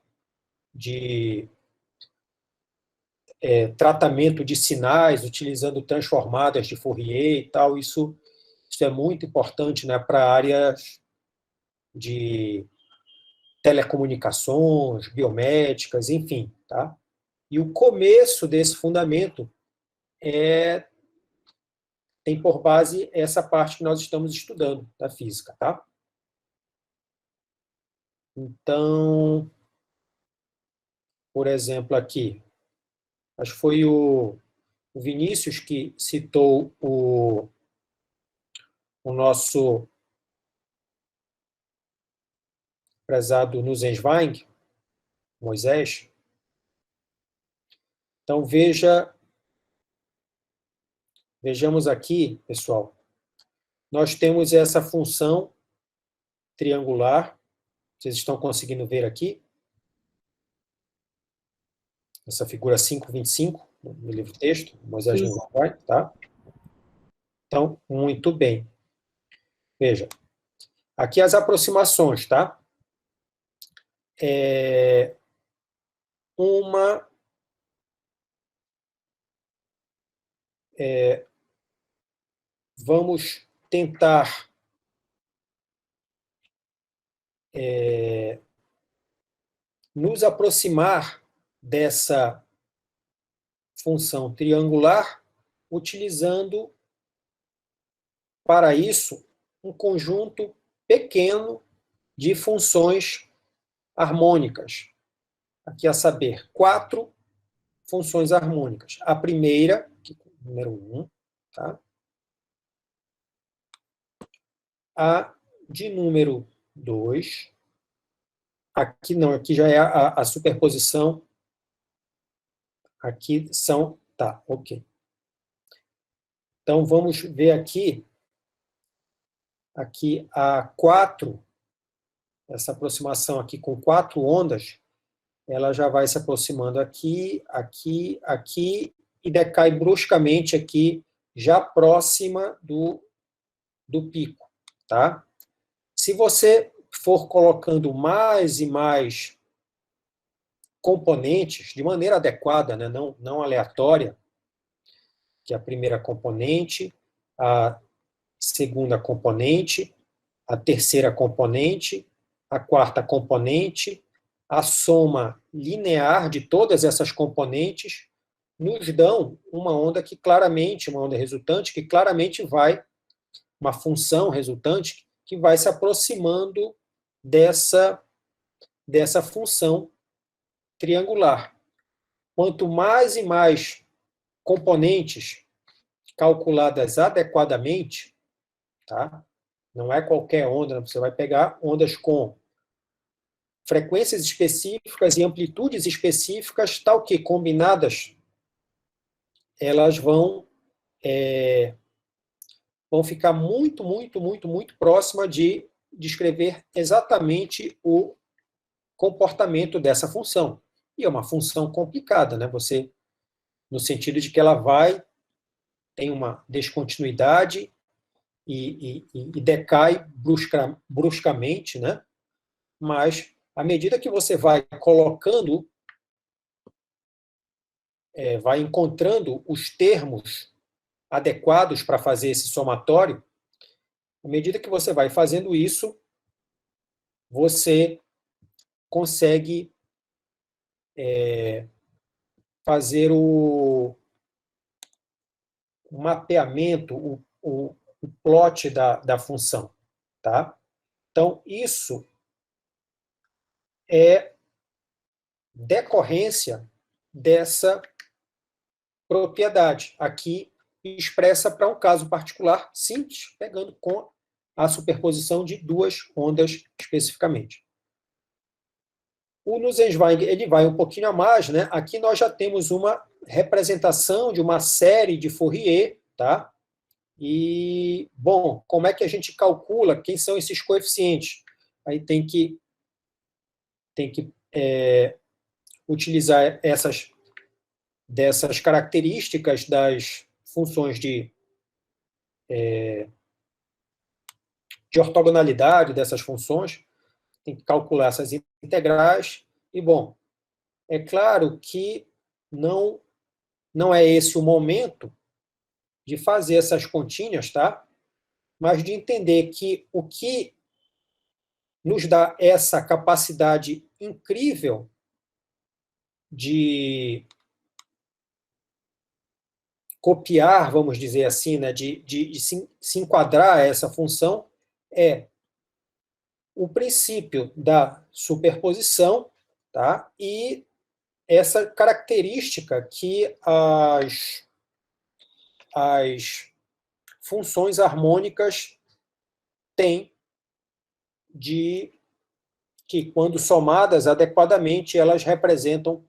tratamento de sinais, utilizando transformadas de Fourier e tal, isso é muito importante, né, para áreas de telecomunicações, biomédicas, enfim, tá? E o começo desse fundamento tem por base essa parte que nós estamos estudando da física, tá? Então, por exemplo, aqui, acho que foi o Vinícius que citou o nosso prezado Nussensweig, Moisés. Então, vejamos aqui, pessoal, nós temos essa função triangular, Vocês estão conseguindo ver aqui? Essa figura 5.25, no livro-texto, Moisés Sim. no Uruguai, tá? Então, muito bem. Veja, aqui as aproximações, tá? Uma... vamos tentar nos aproximar dessa função triangular utilizando, para isso, um conjunto pequeno de funções harmônicas. Aqui, a saber, 4 funções harmônicas. A primeira, número 1, tá? A de número 2. Aqui não, aqui já é a superposição. Aqui são... Tá, ok. Então, vamos ver aqui a 4, essa aproximação aqui com 4 ondas, ela já vai se aproximando aqui, aqui, aqui, e decai bruscamente aqui, já próxima do pico, tá? Se você for colocando mais e mais componentes, de maneira adequada, né, não aleatória, que é a primeira componente, a segunda componente, a terceira componente, a quarta componente, a soma linear de todas essas componentes nos dão uma onda que claramente, uma onda resultante, que claramente vai, uma função resultante, que vai se aproximando dessa função triangular. Quanto mais e mais componentes calculadas adequadamente, tá? Não é qualquer onda, você vai pegar ondas com frequências específicas e amplitudes específicas, tal que combinadas, elas vão ficar muito, muito, muito, muito próxima de descrever exatamente o comportamento dessa função. E é uma função complicada, né? No sentido de que ela tem uma descontinuidade e decai bruscamente, né? Mas, à medida que você vai colocando, vai encontrando os termos adequados para fazer esse somatório, à medida que você vai fazendo isso, você consegue fazer o mapeamento, o plot da função. Tá? Então, isso é decorrência dessa propriedade, aqui expressa para um caso particular simples, pegando com a superposição de 2 ondas especificamente. O Nussensweig, ele vai um pouquinho a mais, né? Aqui nós já temos uma representação de uma série de Fourier, tá? E, bom, como é que a gente calcula quem são esses coeficientes? Aí tem que utilizar dessas características das funções de ortogonalidade dessas funções, tem que calcular essas integrais, e, bom, é claro que não é esse o momento de fazer essas continhas, tá? Mas de entender que o que nos dá essa capacidade incrível de copiar, vamos dizer assim, né, de se enquadrar a essa função, é o princípio da superposição, tá? E essa característica que as funções harmônicas têm de que, quando somadas adequadamente, elas representam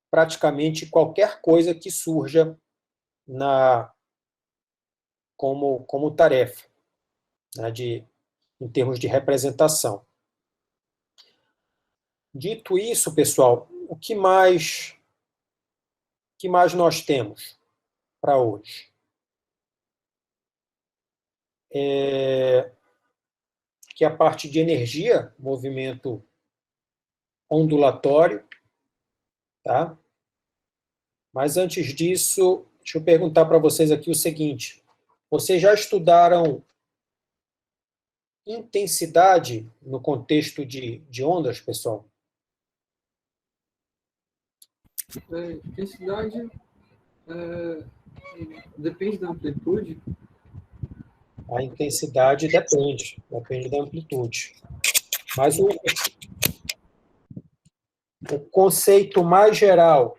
praticamente qualquer coisa que surja como tarefa, né, em termos de representação. Dito isso, pessoal, o que mais nós temos para hoje? Que é a parte de energia, movimento ondulatório, tá? Mas antes disso, deixa eu perguntar para vocês aqui o seguinte: vocês já estudaram intensidade no contexto de ondas, pessoal? Intensidade depende da amplitude. A intensidade depende da amplitude. Mas o conceito mais geral,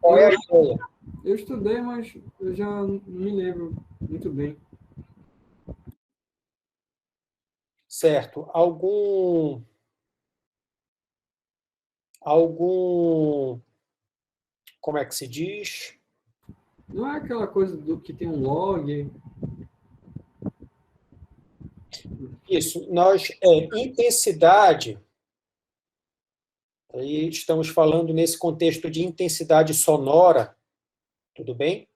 qual é a ideia? Eu estudei, mas eu já não me lembro muito bem. Certo. Como é que se diz? Não é aquela coisa do que tem um log. Isso, intensidade, aí estamos falando nesse contexto de intensidade sonora, tudo bem?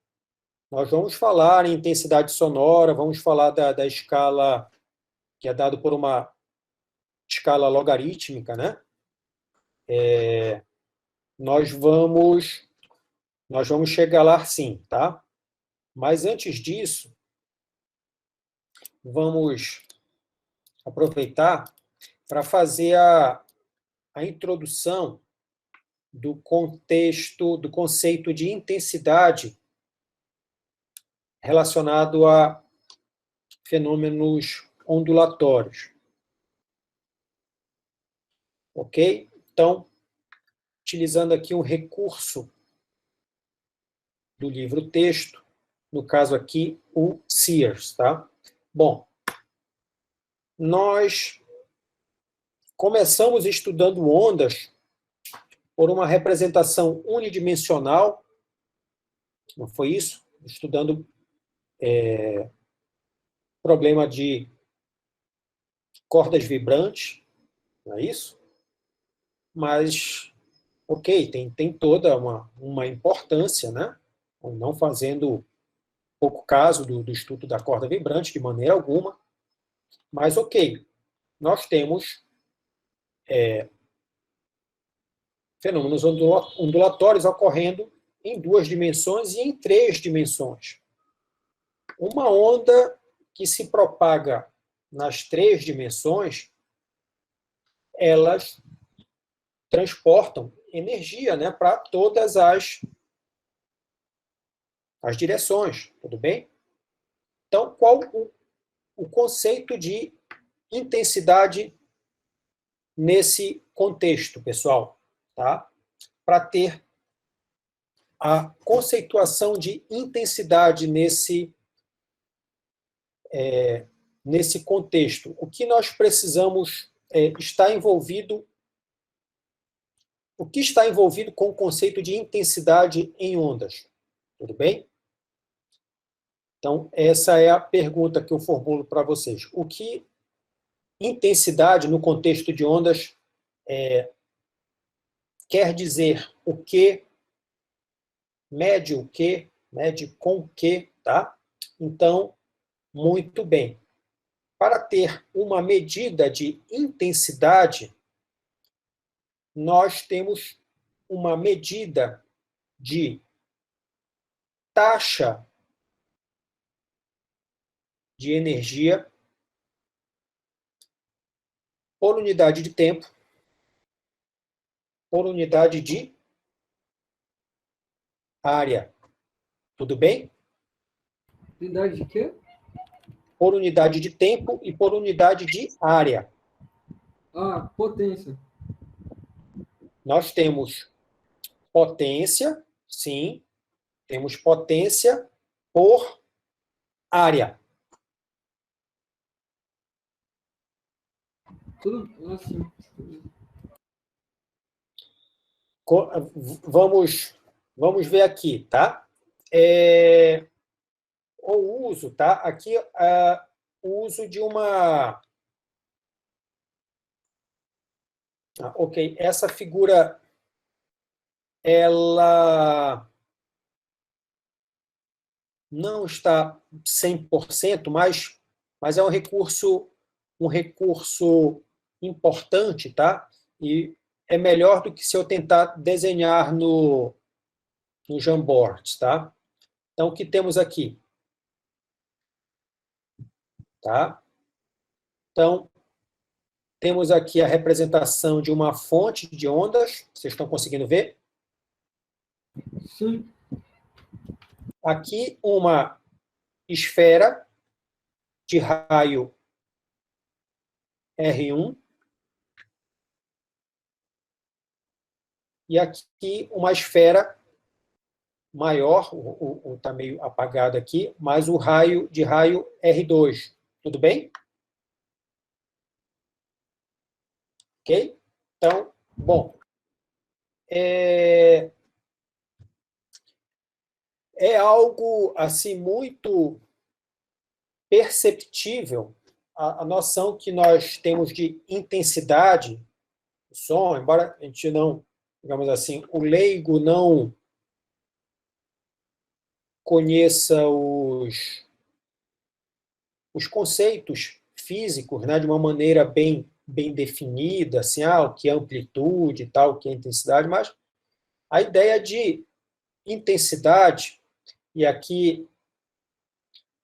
Nós vamos falar em intensidade sonora, vamos falar da escala, que é dado por uma escala logarítmica, né? Nós vamos chegar lá sim, tá? Mas antes disso, vamos aproveitar para fazer a introdução do contexto, do conceito de intensidade relacionado a fenômenos ondulatórios. Ok? Então, utilizando aqui um recurso do livro-texto, no caso aqui, o Sears, tá? Bom, nós começamos estudando ondas por uma representação unidimensional, não foi isso? Estudando problema de cordas vibrantes, não é isso? Mas, ok, tem toda uma importância, né? Não fazendo pouco caso do estudo da corda vibrante, de maneira alguma, mas ok, nós temos fenômenos ondulatórios ocorrendo em 2 dimensões e em 3 dimensões. Uma onda que se propaga nas 3 dimensões, elas transportam energia, né, para todas as direções, tudo bem? Então, qual o conceito de intensidade nesse contexto, pessoal? Tá? Para ter a conceituação de intensidade nesse contexto, o que nós precisamos estar envolvido, o que está envolvido com o conceito de intensidade em ondas, tudo bem? Então, essa é a pergunta que eu formulo para vocês. O que intensidade no contexto de ondas quer dizer o que, mede o que, mede com o que, tá? Então, muito bem. Para ter uma medida de intensidade, nós temos uma medida de taxa de energia por unidade de tempo, por unidade de área. Tudo bem? Unidade de quê? Por unidade de tempo e por unidade de área. Ah, potência. Nós temos potência, sim, temos potência por área. Tudo assim. Vamos ver aqui, tá? O uso, tá? Aqui, uso de uma... ok, essa figura, ela não está 100%, mas é um recurso importante, tá? E é melhor do que se eu tentar desenhar no Jamboard, tá? Então, o que temos aqui? Tá? Então, temos aqui a representação de uma fonte de ondas, vocês estão conseguindo ver? Sim. Aqui, uma esfera de raio R1, e aqui uma esfera maior, está meio apagado aqui, mas o raio de raio R2. Tudo bem? Ok? Então, bom, é algo assim muito perceptível a noção que nós temos de intensidade do som, embora a gente não, digamos assim, o leigo não conheça os conceitos físicos, né, de uma maneira bem definida, assim, o que é amplitude e tal, o que é intensidade, mas a ideia de intensidade, e aqui,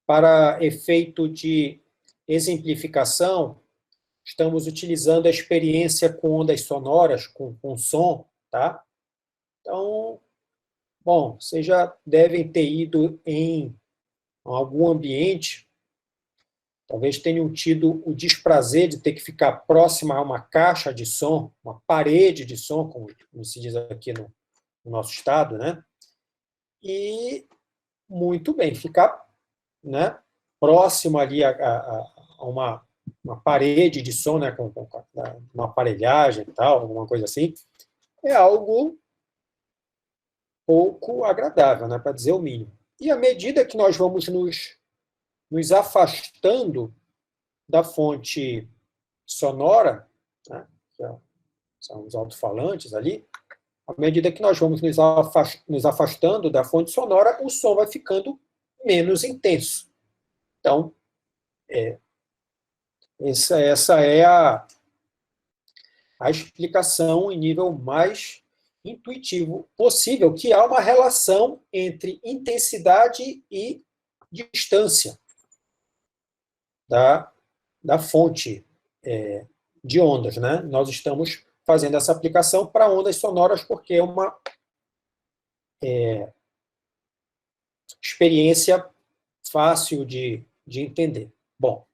para efeito de exemplificação, estamos utilizando a experiência com ondas sonoras, com som, tá? Então, bom, vocês já devem ter ido em algum ambiente, talvez tenham tido o desprazer de ter que ficar próximo a uma caixa de som, uma parede de som, como se diz aqui no nosso estado, né? E, muito bem, ficar, né, próximo ali a uma parede de som, né, com uma aparelhagem e tal, alguma coisa assim, é algo pouco agradável, né, para dizer o mínimo. E à medida que nós vamos nos afastando da fonte sonora, né, que são os alto-falantes ali, à medida que nós vamos nos afastando da fonte sonora, o som vai ficando menos intenso. Então, essa é a explicação em nível mais intuitivo possível, que há uma relação entre intensidade e distância da fonte de ondas, né? Nós estamos fazendo essa aplicação para ondas sonoras porque é uma experiência fácil de entender. Bom,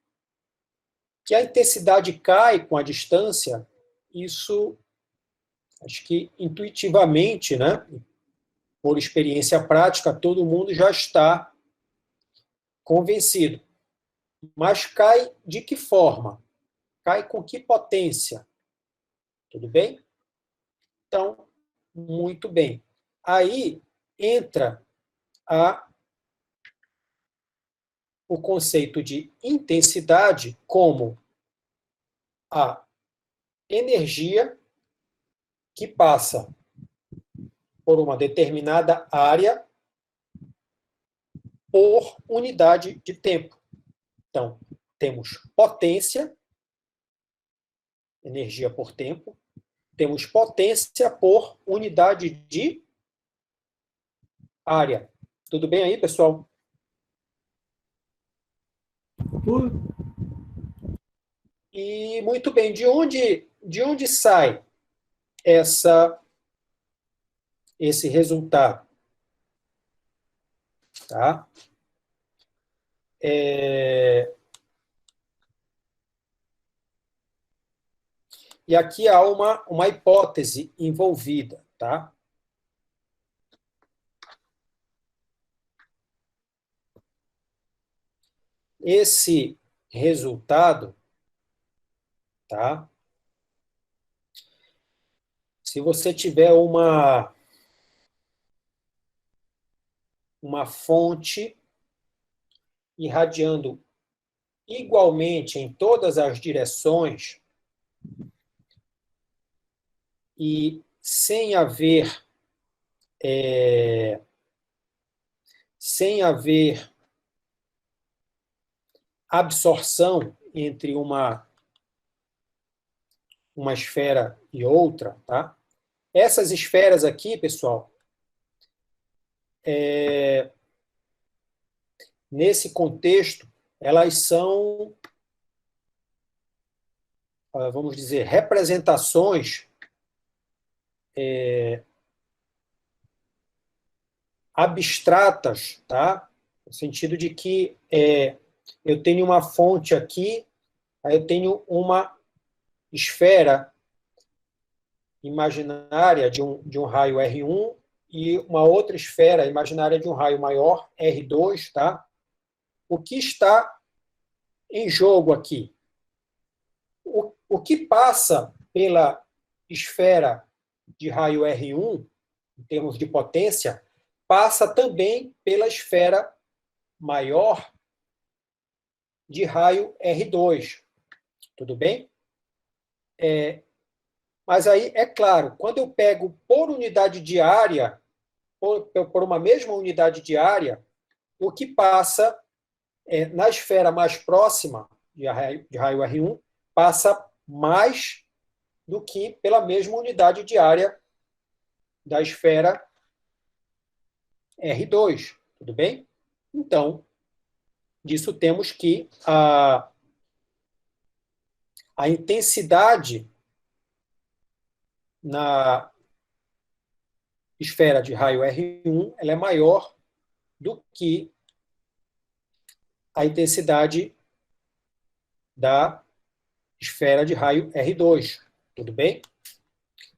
que a intensidade cai com a distância, isso acho que intuitivamente, né, por experiência prática, todo mundo já está convencido. Mas cai de que forma? Cai com que potência? Tudo bem? Então, muito bem. Aí entra o conceito de intensidade como a energia que passa por uma determinada área por unidade de tempo. Então, temos potência, energia por tempo, temos potência por unidade de área. Tudo bem aí, pessoal? Tudo. E muito bem, de onde sai esse resultado? Tá? E aqui há uma hipótese envolvida, tá? Esse resultado, tá? Se você tiver uma fonte irradiando igualmente em todas as direções e sem haver absorção entre uma esfera e outra, tá? Essas esferas aqui, pessoal, nesse contexto, elas são, vamos dizer, representações abstratas, tá? No sentido de que eu tenho uma fonte aqui, aí eu tenho uma esfera imaginária de um raio R1 e uma outra esfera imaginária de um raio maior, R2, tá? O que está em jogo aqui? O que passa pela esfera de raio R1, em termos de potência, passa também pela esfera maior de raio R2. Tudo bem? Mas aí, é claro, quando eu pego por unidade de área, por uma mesma unidade de área, o que passa na esfera mais próxima de raio R1 passa mais do que pela mesma unidade de área da esfera R2. Tudo bem? Então, disso temos que a intensidade na esfera de raio R1 ela é maior do que a intensidade da esfera de raio R2. Tudo bem?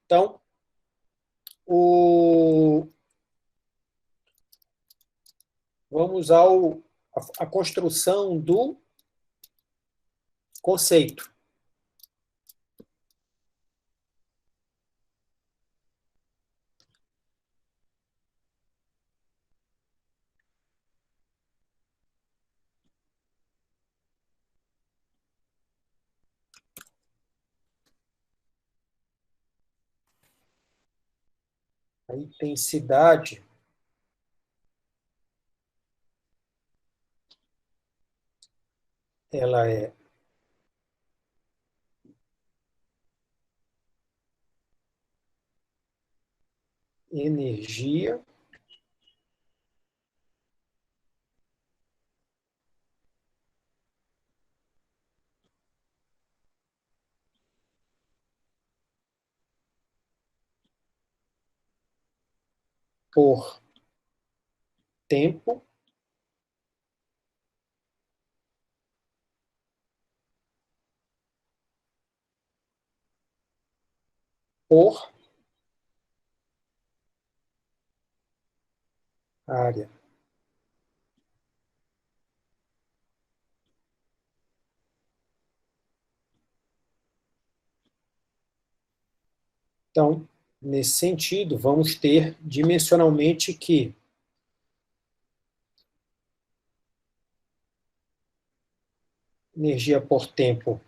Então, vamos à construção do conceito. A intensidade ela é energia por tempo por área. Então, nesse sentido, vamos ter dimensionalmente que energia por tempo,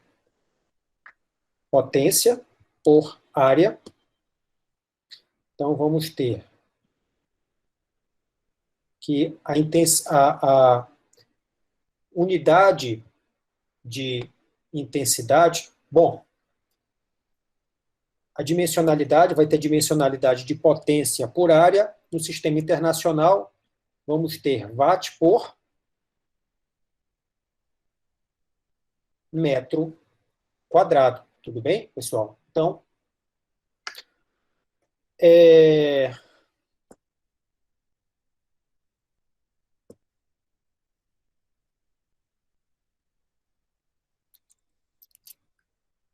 potência por área. Então, vamos ter que a unidade de intensidade, bom, a dimensionalidade vai ter dimensionalidade de potência por área. No sistema internacional, vamos ter watt por metro quadrado. Tudo bem, pessoal? Então,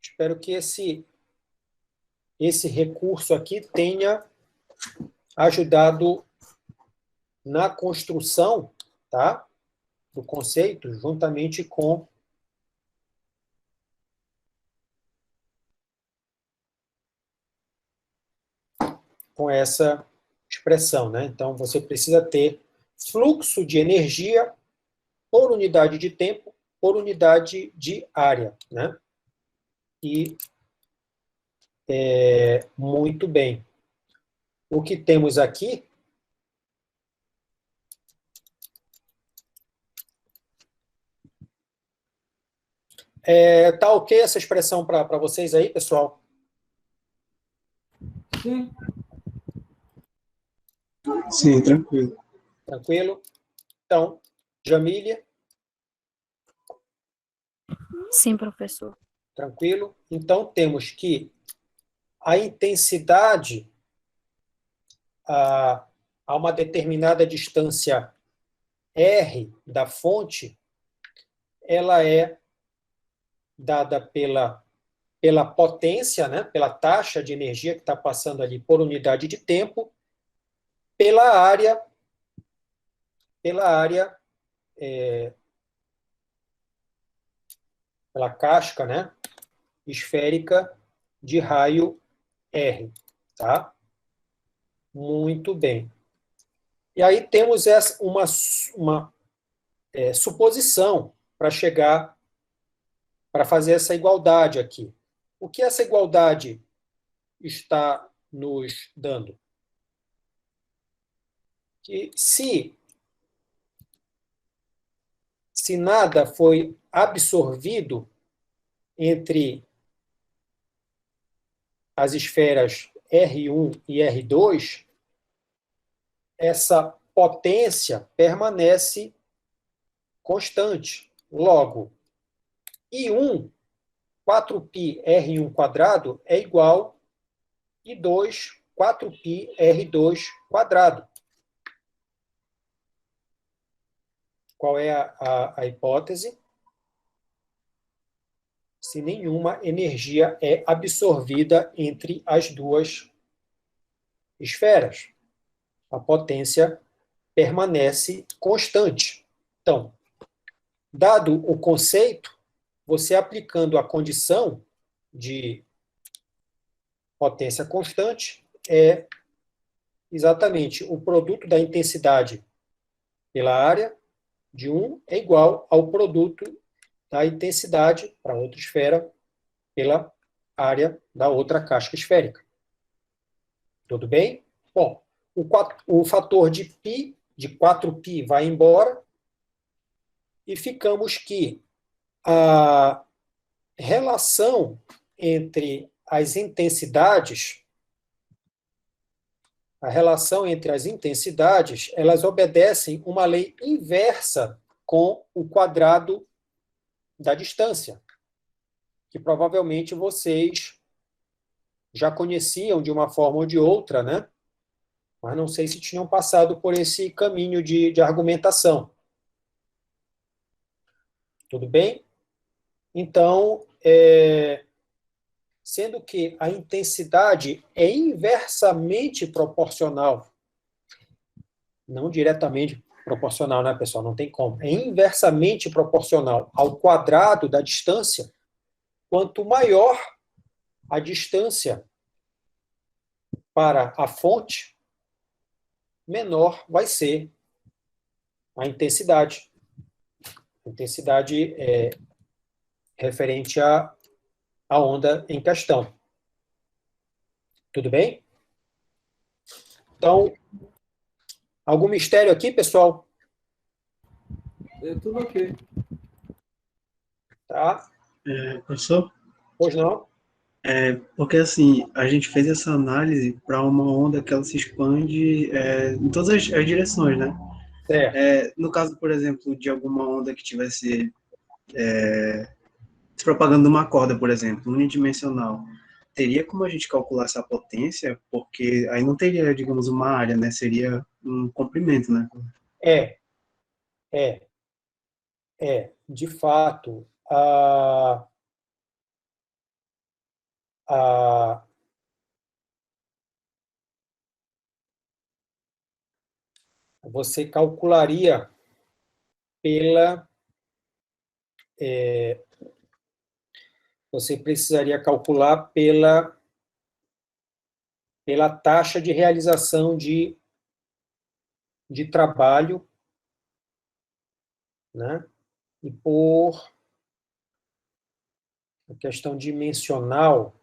espero que esse recurso aqui tenha ajudado na construção, tá, do conceito, juntamente com essa expressão, né? Então, você precisa ter fluxo de energia por unidade de tempo por unidade de área, né? E muito bem. O que temos aqui tá ok essa expressão para vocês aí, pessoal? Sim, Sim, tranquilo. Tranquilo? Então, Jamília, Sim, professor. tranquilo? Então, temos que a intensidade a uma determinada distância R da fonte, ela é dada pela potência, né, pela taxa de energia que está passando ali por unidade de tempo, pela área, pela casca, né, esférica de raio R, tá? Muito bem. E aí temos uma suposição para fazer essa igualdade aqui. O que essa igualdade está nos dando? Que se nada foi absorvido entre as esferas R1 e R2, essa potência permanece constante. Logo, I1, 4π R1 quadrado é igual a I2, 4π R2 quadrado. Qual é a hipótese? Se nenhuma energia é absorvida entre as duas esferas. A potência permanece constante. Então, dado o conceito, você aplicando a condição de potência constante é exatamente o produto da intensidade pela área de um é igual ao produto da intensidade para outra esfera pela área da outra casca esférica. Tudo bem? Bom, o fator de π, de 4π, vai embora e ficamos que a relação entre as intensidades, elas obedecem uma lei inversa com o quadrado da distância, que provavelmente vocês já conheciam de uma forma ou de outra, né? Mas não sei se tinham passado por esse caminho de argumentação. Tudo bem? Então, sendo que a intensidade é inversamente proporcional, não diretamente proporcional, né, pessoal? Não tem como. É inversamente proporcional ao quadrado da distância. Quanto maior a distância para a fonte, menor vai ser a intensidade. A intensidade é referente à onda em questão. Tudo bem? Então, algum mistério aqui, pessoal? é tudo ok. Tá? Professor? Pois não? Porque assim, a gente fez essa análise para uma onda que ela se expande em todas as direções, né? Certo. No caso, por exemplo, de alguma onda que tivesse se propagando numa corda, por exemplo, unidimensional, teria como a gente calcular essa potência? Porque aí não teria, digamos, uma área, né? Seria um comprimento, né? É, é, de fato, a, você calcularia pela, você precisaria calcular pela taxa de realização de trabalho, né, e por a questão dimensional,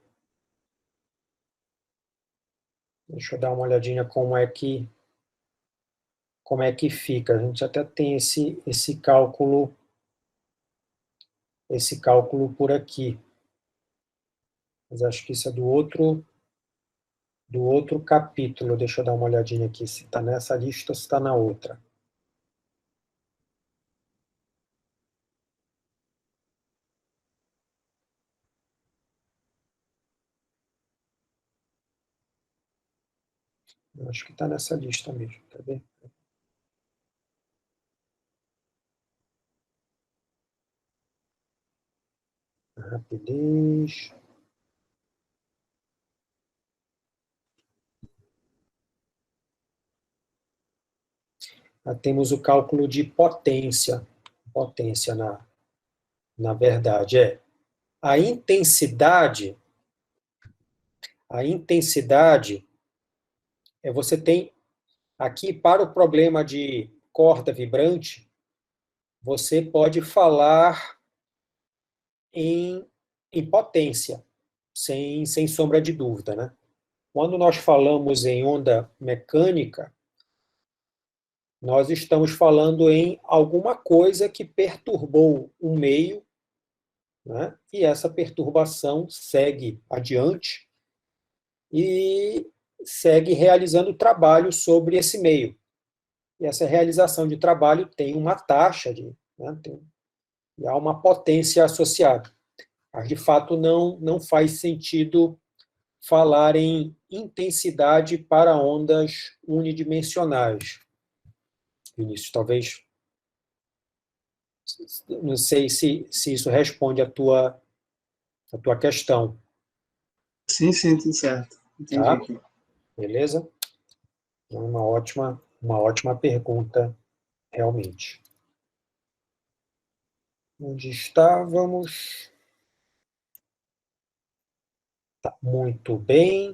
deixa eu dar uma olhadinha como é que fica. A gente até tem esse cálculo por aqui. Mas acho que isso é do outro capítulo. Deixa eu dar uma olhadinha aqui se está nessa lista ou se está na outra. Eu acho que está nessa lista mesmo, tá vendo? Rapidez. Temos o cálculo de potência. Potência, na verdade, a intensidade. A intensidade você tem aqui, para o problema de corda vibrante, você pode falar em potência, sem sombra de dúvida, né? Quando nós falamos em onda mecânica, nós estamos falando em alguma coisa que perturbou o meio, né? E essa perturbação segue adiante e segue realizando trabalho sobre esse meio. E essa realização de trabalho tem uma taxa, né? Há uma potência associada. Mas, de fato, não faz sentido falar em intensidade para ondas unidimensionais. Vinícius, talvez, não sei se isso responde a tua questão. Sim, tudo certo. Entendi Tá? aqui. Beleza? É uma ótima pergunta, realmente. Onde estávamos? Tá, muito bem.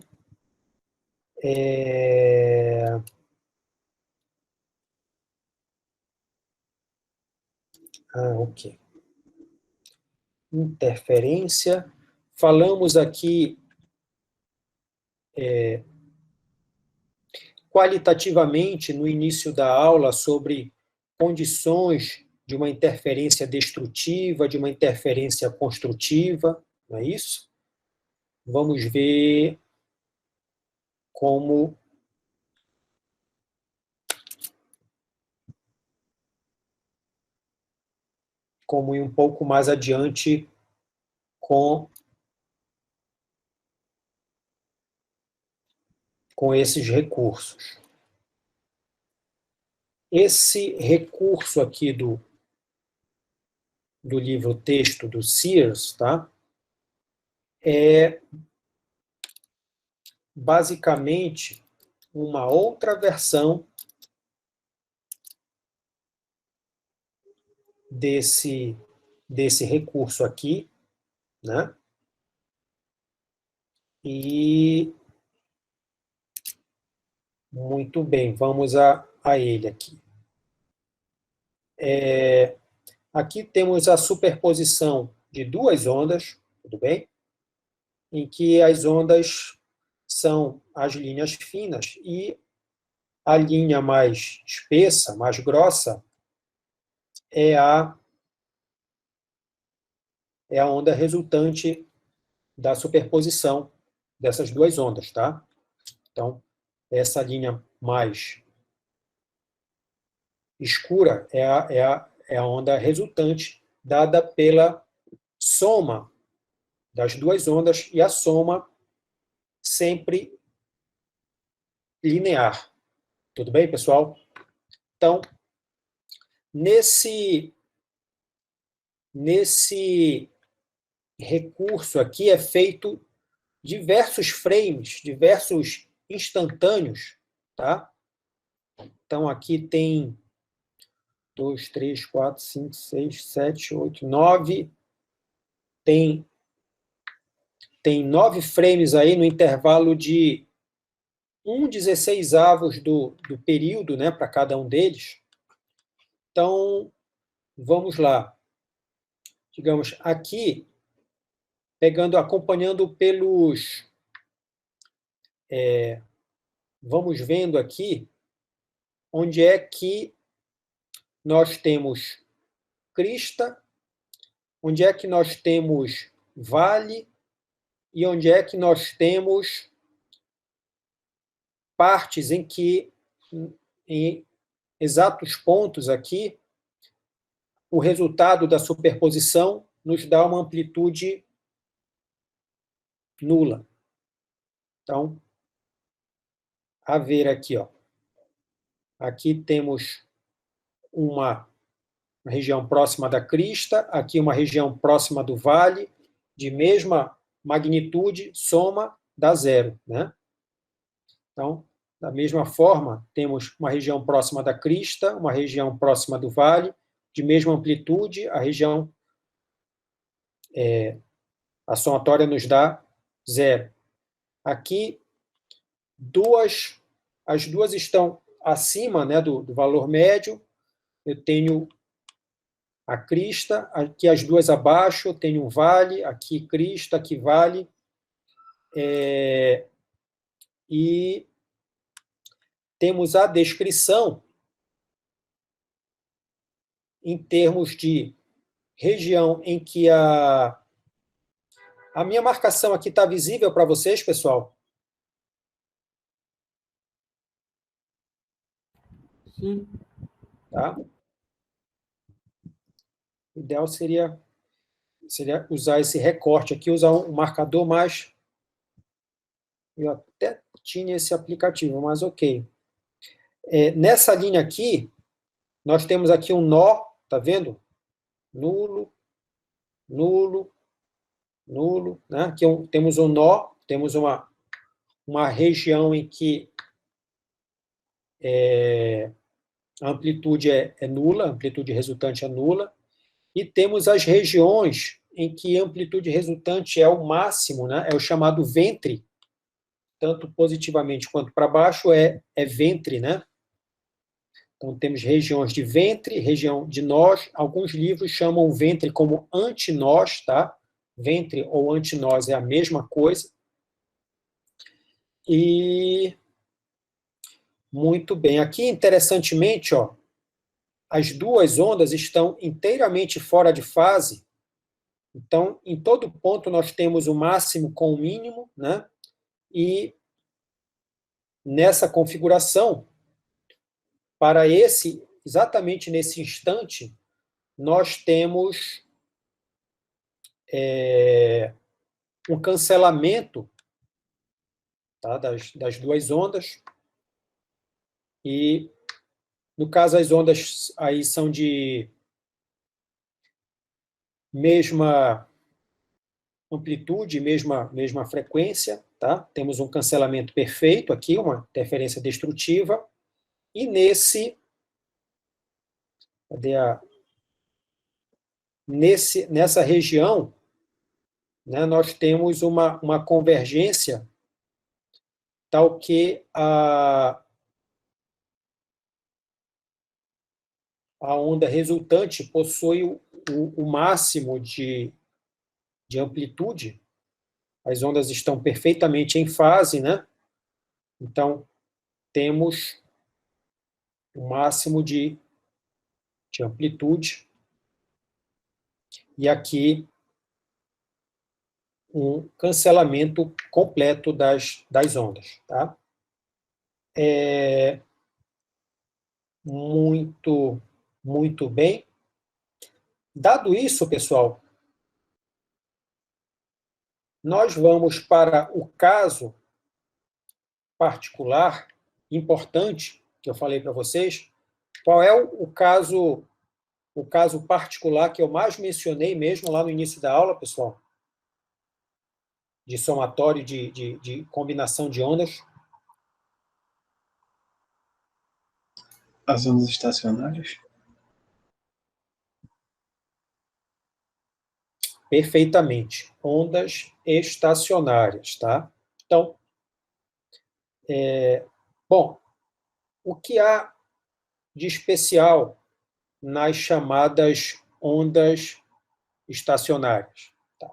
Ok. Interferência. Falamos aqui qualitativamente no início da aula sobre condições de uma interferência destrutiva, de uma interferência construtiva, não é isso? Vamos ver como ir um pouco mais adiante com esses recursos. Esse recurso aqui do livro texto do Sears, tá? É basicamente uma outra versão desse recurso aqui, né? E muito bem, vamos a ele aqui. Aqui temos a superposição de duas ondas, tudo bem? Em que as ondas são as linhas finas e a linha mais espessa, mais grossa, é a onda resultante da superposição dessas duas ondas, tá? Então, essa linha mais escura é a onda resultante dada pela soma das duas ondas, e a soma sempre linear. Tudo bem, pessoal? Então, nesse recurso aqui é feito diversos frames, diversos instantâneos, tá? Então, aqui tem 2, 3, 4, 5, 6, 7, 8, 9. Tem 9 frames aí no intervalo de 1/16 do período, né, para cada um deles. Então, vamos lá. digamos, aqui, acompanhando pelos... vamos vendo aqui onde é que nós temos crista, onde é que nós temos vale e onde é que nós temos partes em que, em exatos pontos aqui, o resultado da superposição nos dá uma amplitude nula. Então, a ver aqui, ó. Aqui temos uma região próxima da crista, aqui uma região próxima do vale, de mesma magnitude, soma, dá zero, né? Então, da mesma forma, temos uma região próxima da crista, uma região próxima do vale, de mesma amplitude, a região a somatória nos dá zero. Aqui, as duas estão acima, né, do valor médio. Eu tenho a crista, aqui as duas abaixo, eu tenho um vale, aqui crista, aqui vale. E temos a descrição em termos de região em que a minha marcação aqui está visível para vocês, pessoal? Sim. Tá? O ideal seria usar esse recorte aqui, usar um marcador mais... Eu até tinha esse aplicativo, mas ok. Nessa linha aqui, nós temos aqui um nó, tá vendo? Nulo, nulo, nulo, né? Aqui temos um nó, temos uma região em que a amplitude é nula, a amplitude resultante é nula, e temos as regiões em que a amplitude resultante é o máximo, né? É o chamado ventre, tanto positivamente quanto para baixo é ventre, né? Então, temos regiões de ventre, região de nós. Alguns livros chamam o ventre como antinós, tá? Ventre ou antinós é a mesma coisa. E muito bem. Aqui, interessantemente, ó, as duas ondas estão inteiramente fora de fase. Então, em todo ponto, nós temos o máximo com o mínimo, né? E nessa configuração, para exatamente nesse instante, nós temos um cancelamento, tá, das duas ondas, e, no caso, as ondas aí são de mesma amplitude, mesma frequência, tá? Temos um cancelamento perfeito aqui, uma interferência destrutiva, e nessa região, né, nós temos uma convergência tal que a onda resultante possui o máximo de amplitude. As ondas estão perfeitamente em fase, né? Então, temos o máximo de amplitude. E aqui, um cancelamento completo das ondas, tá? Muito bem. Dado isso, pessoal, nós vamos para o caso particular importante que eu falei para vocês. Qual é o caso particular que eu mais mencionei mesmo lá no início da aula, pessoal? De somatório de combinação de ondas? As ondas estacionárias? Perfeitamente. Ondas estacionárias, tá? Então, bom, o que há de especial nas chamadas ondas estacionárias. Tá.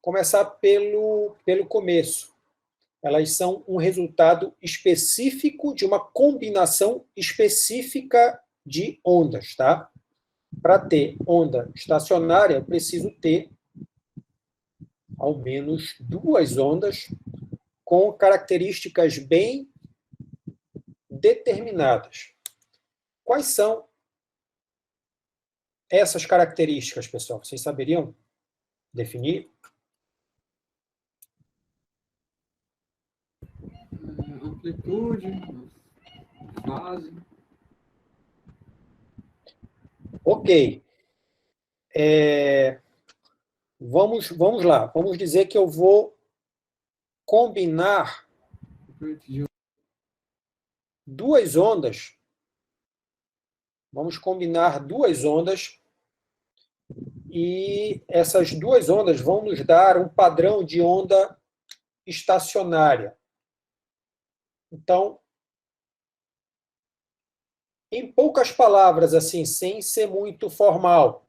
Começar pelo começo. Elas são um resultado específico de uma combinação específica de ondas, tá? Para ter onda estacionária, eu preciso ter ao menos duas ondas com características bem determinadas. Quais são essas características, pessoal? Vocês saberiam definir? Amplitude, fase. Ok. Vamos lá. Vamos dizer que eu vou combinar duas ondas. Vamos combinar duas ondas e essas duas ondas vão nos dar um padrão de onda estacionária. Então, em poucas palavras, assim, sem ser muito formal,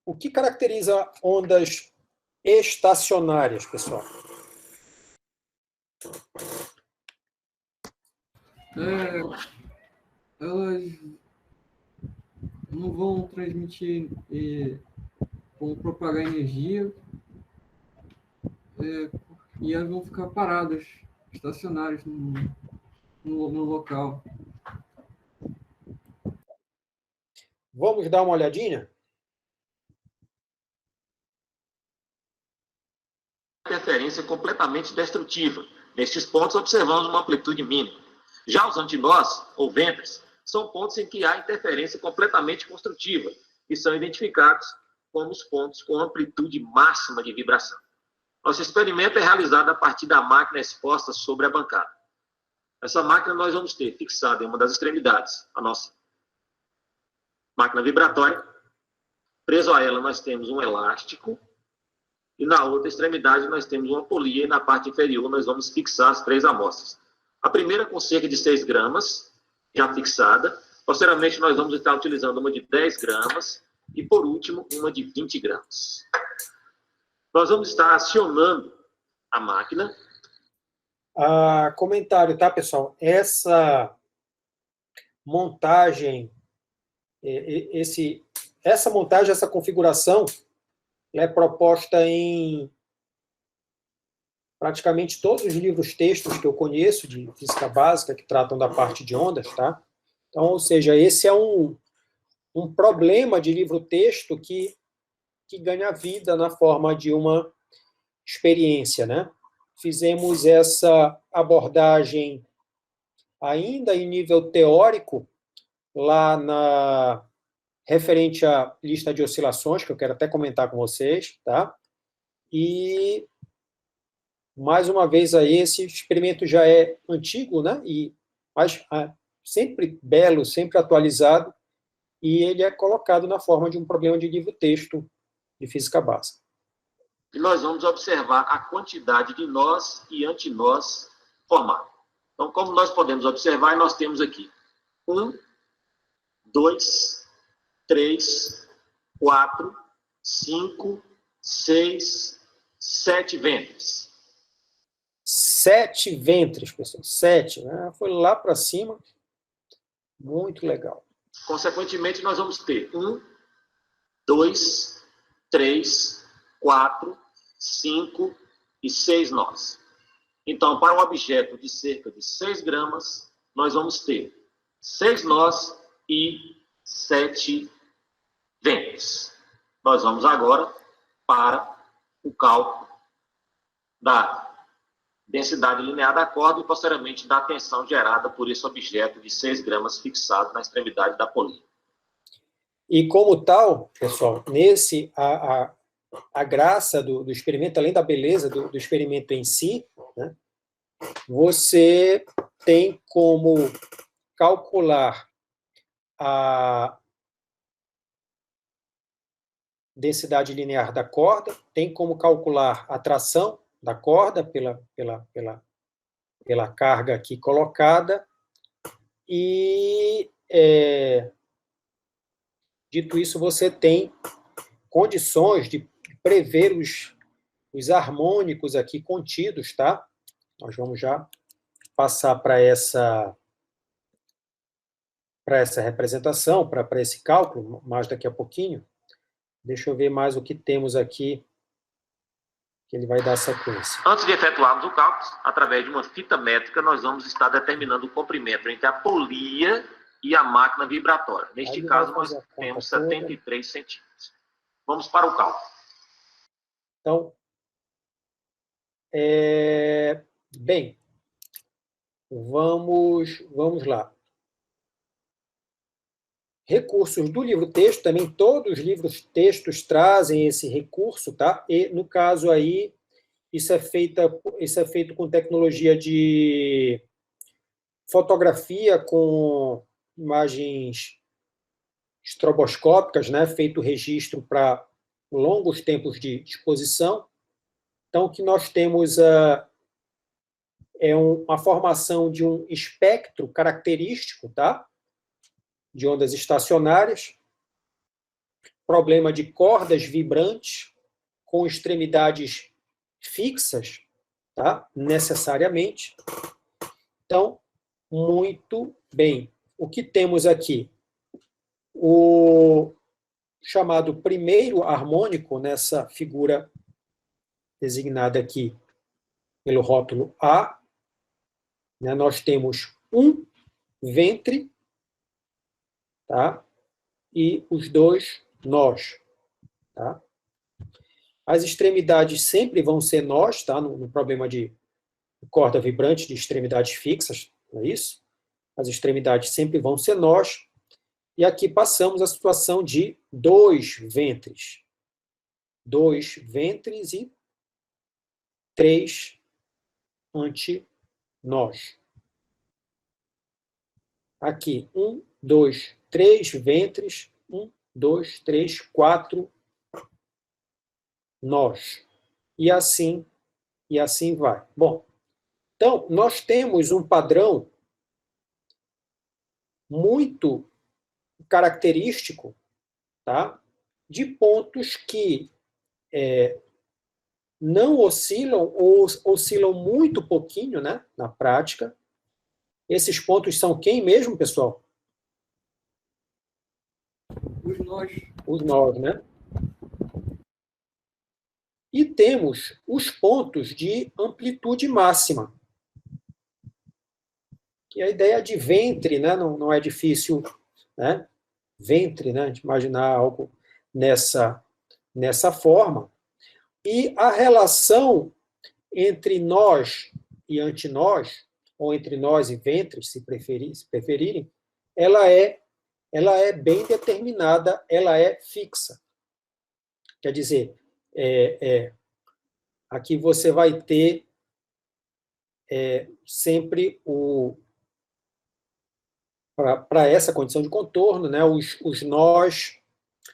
o que caracteriza ondas estacionárias, pessoal? Elas não vão transmitir ou propagar energia, e elas vão ficar paradas, estacionárias no local. Vamos dar uma olhadinha? Interferência completamente destrutiva. Nestes pontos, observamos uma amplitude mínima. Já os antinós, ou ventres, são pontos em que há interferência completamente construtiva e são identificados como os pontos com amplitude máxima de vibração. Nosso experimento é realizado a partir da máquina exposta sobre a bancada. Essa máquina nós vamos ter fixada em uma das extremidades, a nossa máquina vibratória. Preso a ela, nós temos um elástico, e na outra extremidade nós temos uma polia, e na parte inferior nós vamos fixar as 3 amostras. A primeira com cerca de 6 gramas, já fixada. Posteriormente nós vamos estar utilizando uma de 10 gramas e, por último, uma de 20 gramas. Nós vamos estar acionando a máquina. Comentário, tá, pessoal? Essa montagem, essa configuração, é proposta em praticamente todos os livros-textos que eu conheço de física básica que tratam da parte de ondas, tá? Então, ou seja, esse é um problema de livro-texto que ganha vida na forma de uma experiência, né? Fizemos essa abordagem ainda em nível teórico, lá referente à lista de oscilações, que eu quero até comentar com vocês, tá? E, mais uma vez, aí, esse experimento já é antigo, né? Mas sempre belo, sempre atualizado, e ele é colocado na forma de um problema de livro-texto de física básica. E nós vamos observar a quantidade de nós e antinós formados. Então, como nós podemos observar, nós temos aqui 1, 2, 3, 4, 5, 6, 7 ventres. 7 ventres, pessoal. 7, né? Foi lá para cima. Muito legal. Consequentemente, nós vamos ter 1, 2, 3, 4, 5 e 6 nós. Então, para um objeto de cerca de 6 gramas, nós vamos ter 6 nós e 7 ventres. Nós vamos agora para o cálculo da densidade linear da corda e, posteriormente, da tensão gerada por esse objeto de 6 gramas fixado na extremidade da polia. E, como tal, pessoal, a graça do experimento, além da beleza do experimento em si, né, você tem como calcular a densidade linear da corda, tem como calcular a tração da corda pela carga aqui colocada, e Dito isso, você tem condições de prever os harmônicos aqui contidos, tá? Nós vamos já passar para essa representação, para esse cálculo, mais daqui a pouquinho. Deixa eu ver mais o que temos aqui, que ele vai dar sequência. Antes de efetuarmos o cálculo, através de uma fita métrica, nós vamos estar determinando o comprimento entre a polia e a máquina vibratória. Neste caso, nós temos 73 centímetros. Vamos para o cálculo. Então, bem, vamos lá. Recursos do livro-texto, também todos os livros-textos trazem esse recurso, tá? E, no caso aí, isso é feito com tecnologia de fotografia com imagens estroboscópicas, né? Feito registro para longos tempos de exposição. Então, o que nós temos a formação de um espectro característico, tá? De ondas estacionárias, problema de cordas vibrantes com extremidades fixas, tá? Necessariamente. Então, muito bem. O que temos aqui? O chamado primeiro harmônico, nessa figura designada aqui pelo rótulo A, né? Nós temos um ventre, tá? E os dois nós, tá? As extremidades sempre vão ser nós, tá? No problema de corda vibrante de extremidades fixas, não é isso? As extremidades sempre vão ser nós. E aqui passamos a situação de dois ventres. Dois ventres e três antinós. Aqui, 1, 2, 3 ventres, 1, 2, 3, 4 nós. E assim vai. Bom, então, nós temos um padrão muito característico, tá? De pontos que não oscilam ou oscilam muito pouquinho, né? Na prática. Esses pontos são quem mesmo, pessoal? Os nós. Os nós, né? E temos os pontos de amplitude máxima. Que a ideia de ventre, né? Não é difícil, né? Ventre, né? De imaginar algo nessa forma. E a relação entre nós e antinós, ou entre nós e ventres, se preferirem, ela é bem determinada, ela é fixa. Quer dizer, aqui você vai ter sempre para essa condição de contorno, né, os nós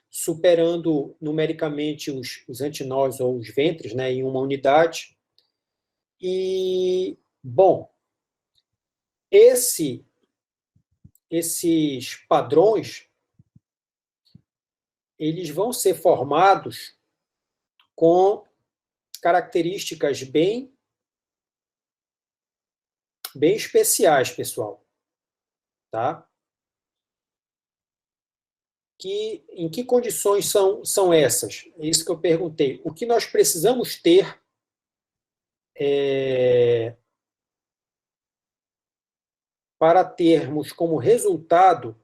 superando numericamente os antinós ou os ventres, né, em uma unidade. E, bom, esses padrões, eles vão ser formados com características bem especiais, pessoal. Tá? Em que condições são essas? É isso que eu perguntei. O que nós precisamos ter para termos como resultado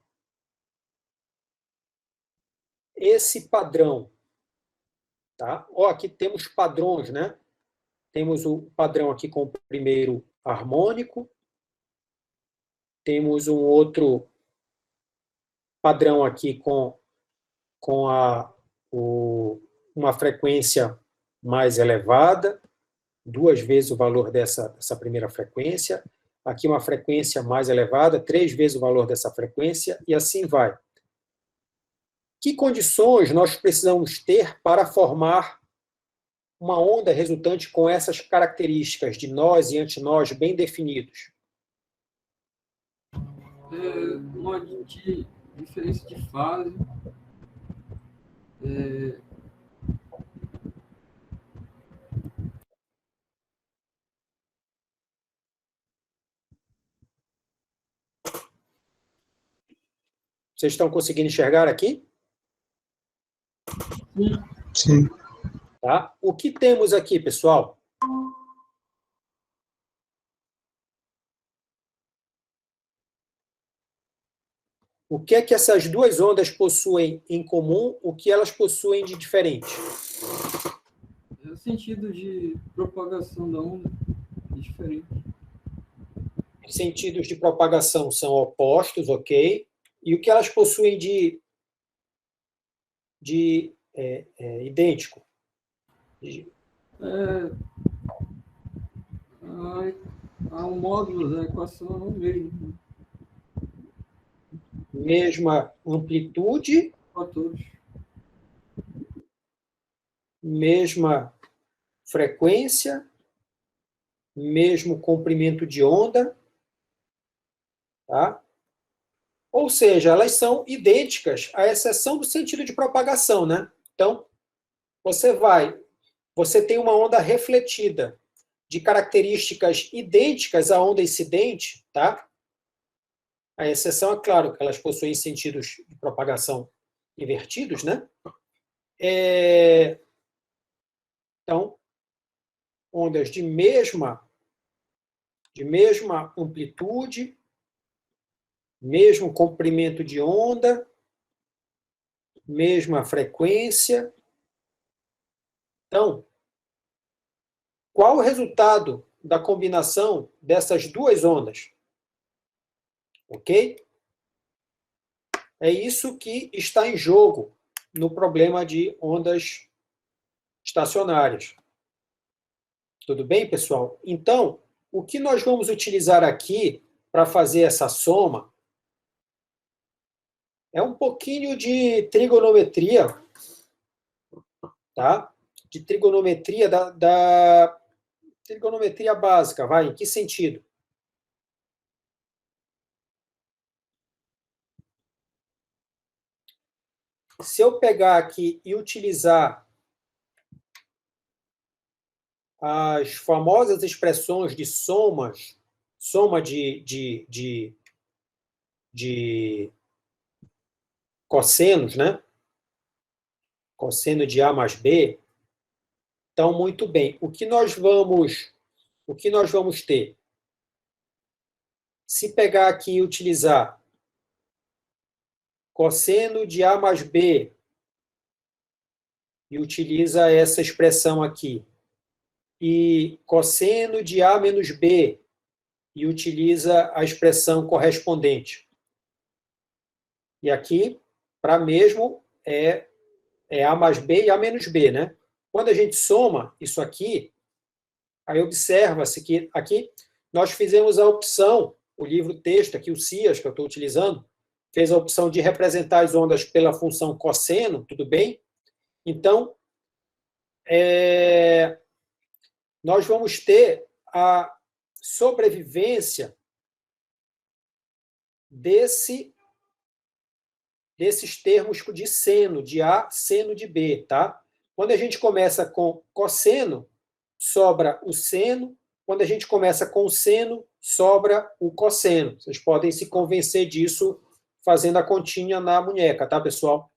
esse padrão. Tá? Aqui temos padrões, né? Temos o padrão aqui com o primeiro harmônico, temos um outro padrão aqui com uma frequência mais elevada, 2 vezes o valor dessa primeira frequência, aqui uma frequência mais elevada, 3 vezes o valor dessa frequência, e assim vai. Que condições nós precisamos ter para formar uma onda resultante com essas características de nós e antinós bem definidos? Uma diferença de fase, Vocês estão conseguindo enxergar aqui? Sim. Tá? O que temos aqui, pessoal? O que é que essas duas ondas possuem em comum? O que elas possuem de diferente? O sentido de propagação da onda é diferente. Os sentidos de propagação são opostos, ok? E o que elas possuem de idêntico? O módulo da equação é o mesmo. Mesma amplitude, Para todos. mesma frequência, mesmo comprimento de onda, tá? Ou seja, elas são idênticas, à exceção do sentido de propagação, né? Então, você tem uma onda refletida de características idênticas à onda incidente, tá? A exceção é claro que elas possuem sentidos de propagação invertidos, né? Então, ondas de mesma amplitude, mesmo comprimento de onda, mesma frequência. Então, qual o resultado da combinação dessas duas ondas? Ok? É isso que está em jogo no problema de ondas estacionárias. Tudo bem, pessoal? Então, o que nós vamos utilizar aqui para fazer essa soma é um pouquinho de trigonometria, tá? De trigonometria da trigonometria básica, vai? Em que sentido? Se eu pegar aqui e utilizar as famosas expressões de soma de cossenos, né? Cosseno de A mais B. Então, muito bem. O que nós vamos ter? Se pegar aqui e utilizar cosseno de A mais B, e utiliza essa expressão aqui, e cosseno de A menos B, e utiliza a expressão correspondente. E aqui, para mesmo, é A mais B e A menos B, né? Quando a gente soma isso aqui, aí observa-se que aqui nós fizemos a opção, o livro-texto aqui, o CIAS, que eu estou utilizando, fez a opção de representar as ondas pela função cosseno, tudo bem? Então, nós vamos ter a sobrevivência desses termos de seno, de A, seno de B, tá? Quando a gente começa com cosseno, sobra o seno. Quando a gente começa com o seno, sobra o cosseno. Vocês podem se convencer disso fazendo a continha na munheca, tá, pessoal?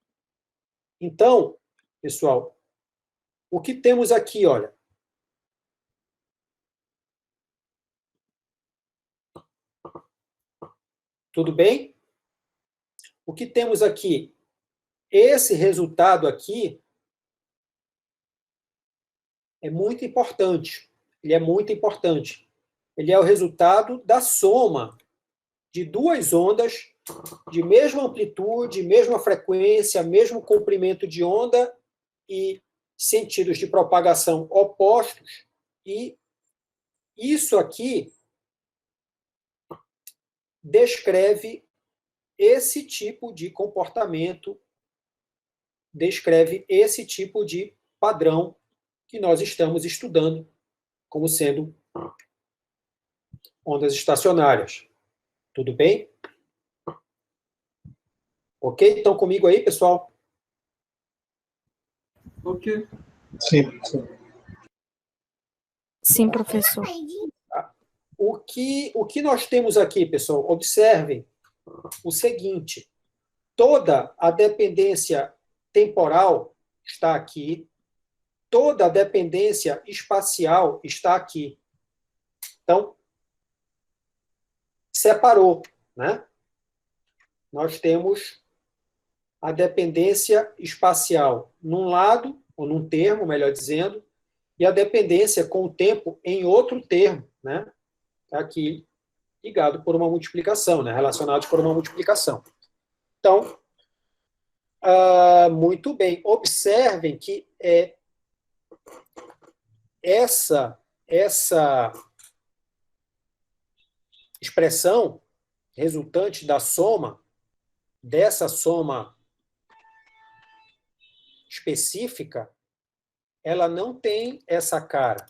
Então, pessoal, o que temos aqui, olha? Tudo bem? O que temos aqui? Esse resultado aqui é muito importante. Ele é muito importante. Ele é o resultado da soma de duas ondas de mesma amplitude, mesma frequência, mesmo comprimento de onda e sentidos de propagação opostos. E isso aqui descreve esse tipo de comportamento, descreve esse tipo de padrão que nós estamos estudando como sendo ondas estacionárias. Tudo bem? Ok? Estão comigo aí, pessoal? Ok. Sim, sim. Sim, professor. O que nós temos aqui, pessoal? Observem o seguinte: toda a dependência temporal está aqui, toda a dependência espacial está aqui. Então, separou, né? Nós temos a dependência espacial num lado, ou num termo, melhor dizendo, e a dependência com o tempo em outro termo, né? Aqui ligado por uma multiplicação, né? Relacionado por uma multiplicação. Então, muito bem. Observem que essa expressão resultante da soma, dessa soma específica, ela não tem essa cara.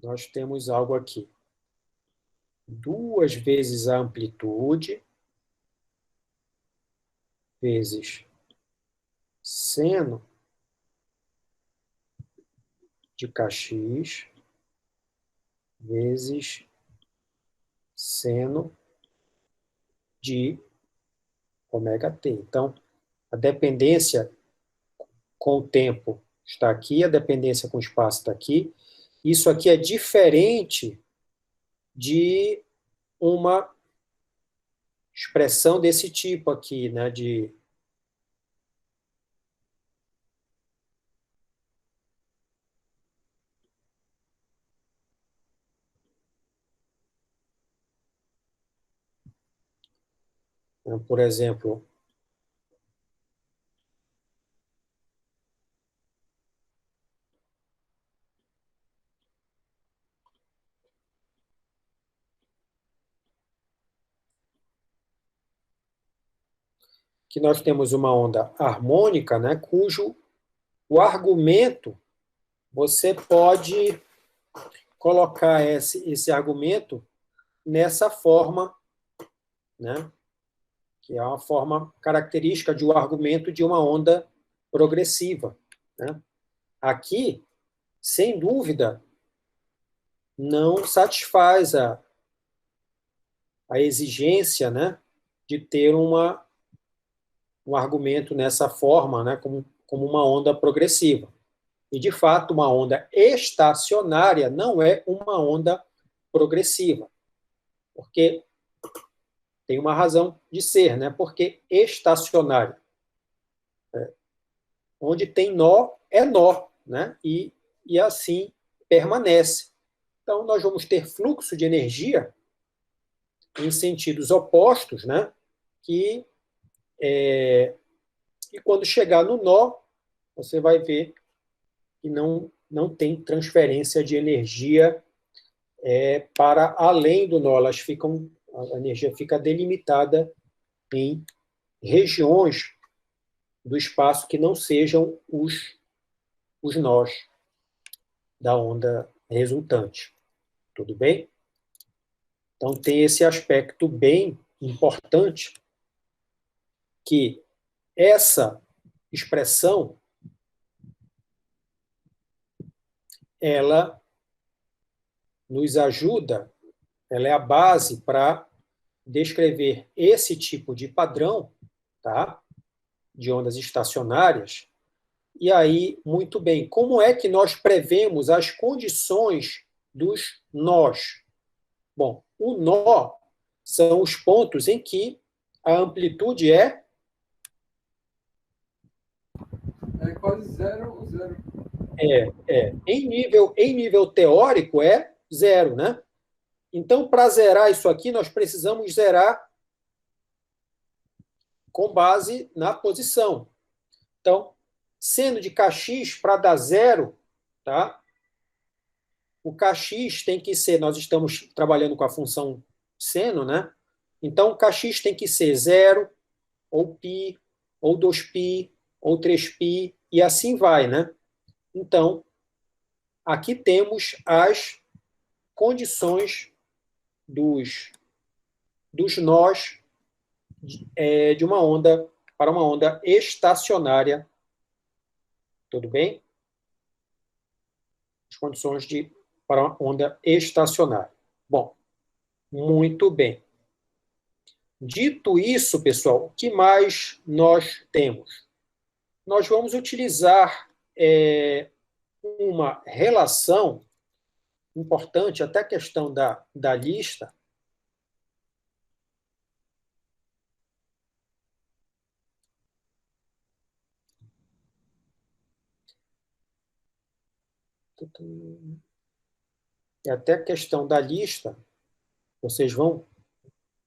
Nós temos algo aqui. 2 vezes a amplitude vezes seno de kx vezes seno de ômega t. Então, a dependência com o tempo está aqui, a dependência com o espaço está aqui. Isso aqui é diferente de uma expressão desse tipo aqui, né, por exemplo, que nós temos uma onda harmônica, né, cujo o argumento, você pode colocar esse argumento nessa forma, né, que é uma forma característica de um argumento de uma onda progressiva, né? Aqui, sem dúvida, não satisfaz a exigência, né, de ter um argumento nessa forma, né, como uma onda progressiva. E, de fato, uma onda estacionária não é uma onda progressiva, porque tem uma razão de ser, né? Porque estacionário. Onde tem nó, é nó, né? E assim permanece. Então, nós vamos ter fluxo de energia em sentidos opostos, né? E quando chegar no nó, você vai ver que não tem transferência de energia para além do nó. A energia fica delimitada em regiões do espaço que não sejam os nós da onda resultante. Tudo bem? Então, tem esse aspecto bem importante, que essa expressão, ela nos ajuda, ela é a base para descrever esse tipo de padrão, tá? De ondas estacionárias. E aí, muito bem, como é que nós prevemos as condições dos nós? Bom, o nó são os pontos em que a amplitude é quase zero ou zero. Em nível teórico é zero, né? Então, para zerar isso aqui, nós precisamos zerar com base na posição. Então, seno de kx, para dar zero, tá? O kx tem que ser, nós estamos trabalhando com a função seno, né? Então, o kx tem que ser zero, ou π, ou 2π, ou 3π, e assim vai, né? Então, aqui temos as condições dos nós de uma onda para uma onda estacionária. Tudo bem? As condições para uma onda estacionária. Bom, muito bem. Dito isso, pessoal, o que mais nós temos? Nós vamos utilizar uma relação importante, até a questão da lista. E até a questão da lista, vocês vão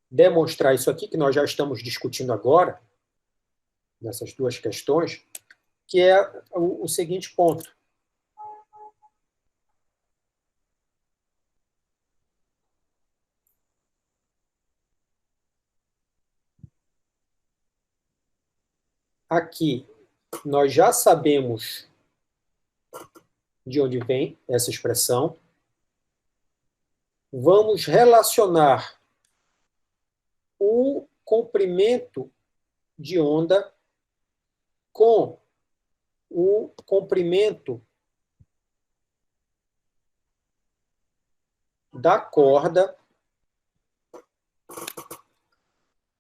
demonstrar isso aqui, que nós já estamos discutindo agora, nessas duas questões, que é o seguinte ponto. Aqui, nós já sabemos de onde vem essa expressão. Vamos relacionar o comprimento de onda com o comprimento da corda.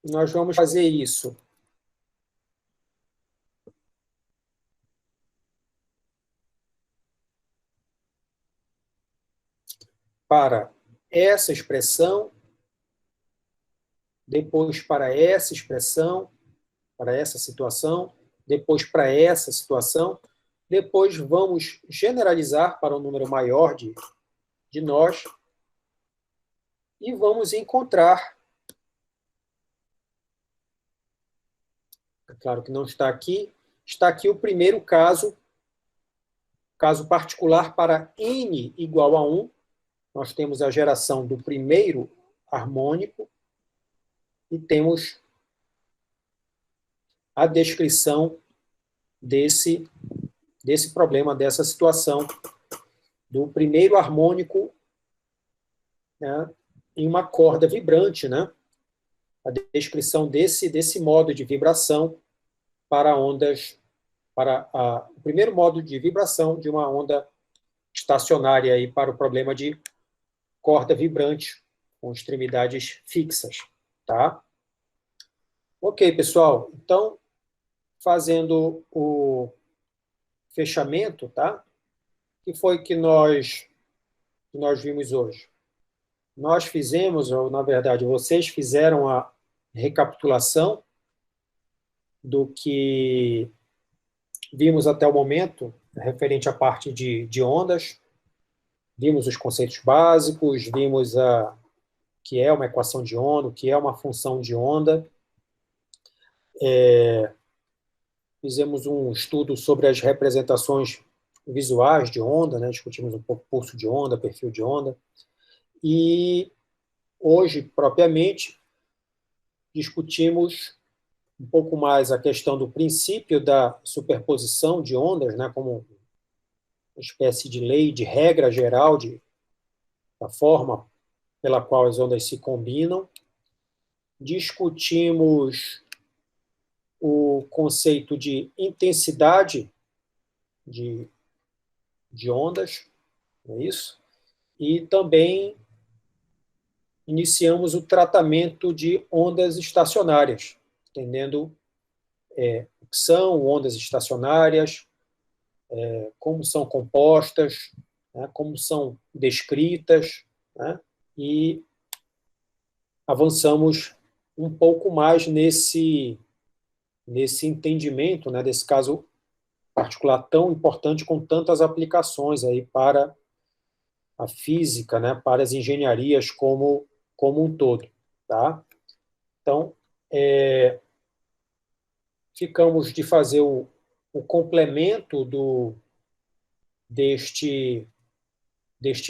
Nós vamos fazer isso para essa expressão, depois para essa expressão, para essa situação, depois para essa situação, depois vamos generalizar para um número maior de nós e vamos encontrar, é claro que não está aqui o primeiro caso particular para n igual a 1, nós temos a geração do primeiro harmônico e temos a descrição desse problema, dessa situação do primeiro harmônico, né, em uma corda vibrante, né? A descrição desse modo de vibração para ondas, o primeiro modo de vibração de uma onda estacionária aí para o problema de corda vibrante com extremidades fixas, tá? Ok, pessoal. Então, fazendo o fechamento, tá? O que foi que nós vimos hoje? Nós fizemos, ou na verdade, vocês fizeram a recapitulação do que vimos até o momento, referente à parte de ondas. Vimos os conceitos básicos, vimos o que é uma equação de onda, o que é uma função de onda. Fizemos um estudo sobre as representações visuais de onda, né? Discutimos um pouco pulso de onda, perfil de onda. E hoje, propriamente, discutimos um pouco mais a questão do princípio da superposição de ondas, né? Como uma espécie de lei, de regra geral da forma pela qual as ondas se combinam. Discutimos o conceito de intensidade de ondas, não é isso? E também iniciamos o tratamento de ondas estacionárias, entendendo o que são ondas estacionárias, como são compostas, né, como são descritas, né, e avançamos um pouco mais nesse entendimento, né, desse caso particular tão importante, com tantas aplicações aí para a física, né, para as engenharias como um todo. Tá? Então, ficamos de fazer o complemento deste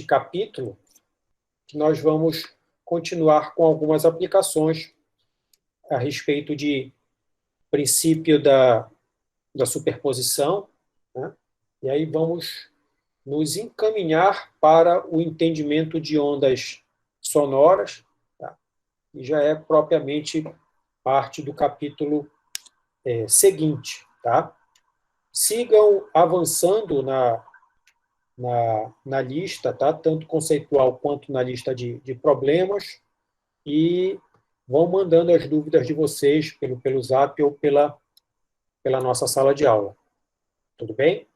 capítulo, que nós vamos continuar com algumas aplicações a respeito de princípio da superposição, né? E aí vamos nos encaminhar para o entendimento de ondas sonoras, tá? E já é propriamente parte do capítulo seguinte, tá? Sigam avançando na lista, tá? Tanto conceitual quanto na lista de problemas, e vão mandando as dúvidas de vocês pelo Zap ou pela nossa sala de aula. Tudo bem?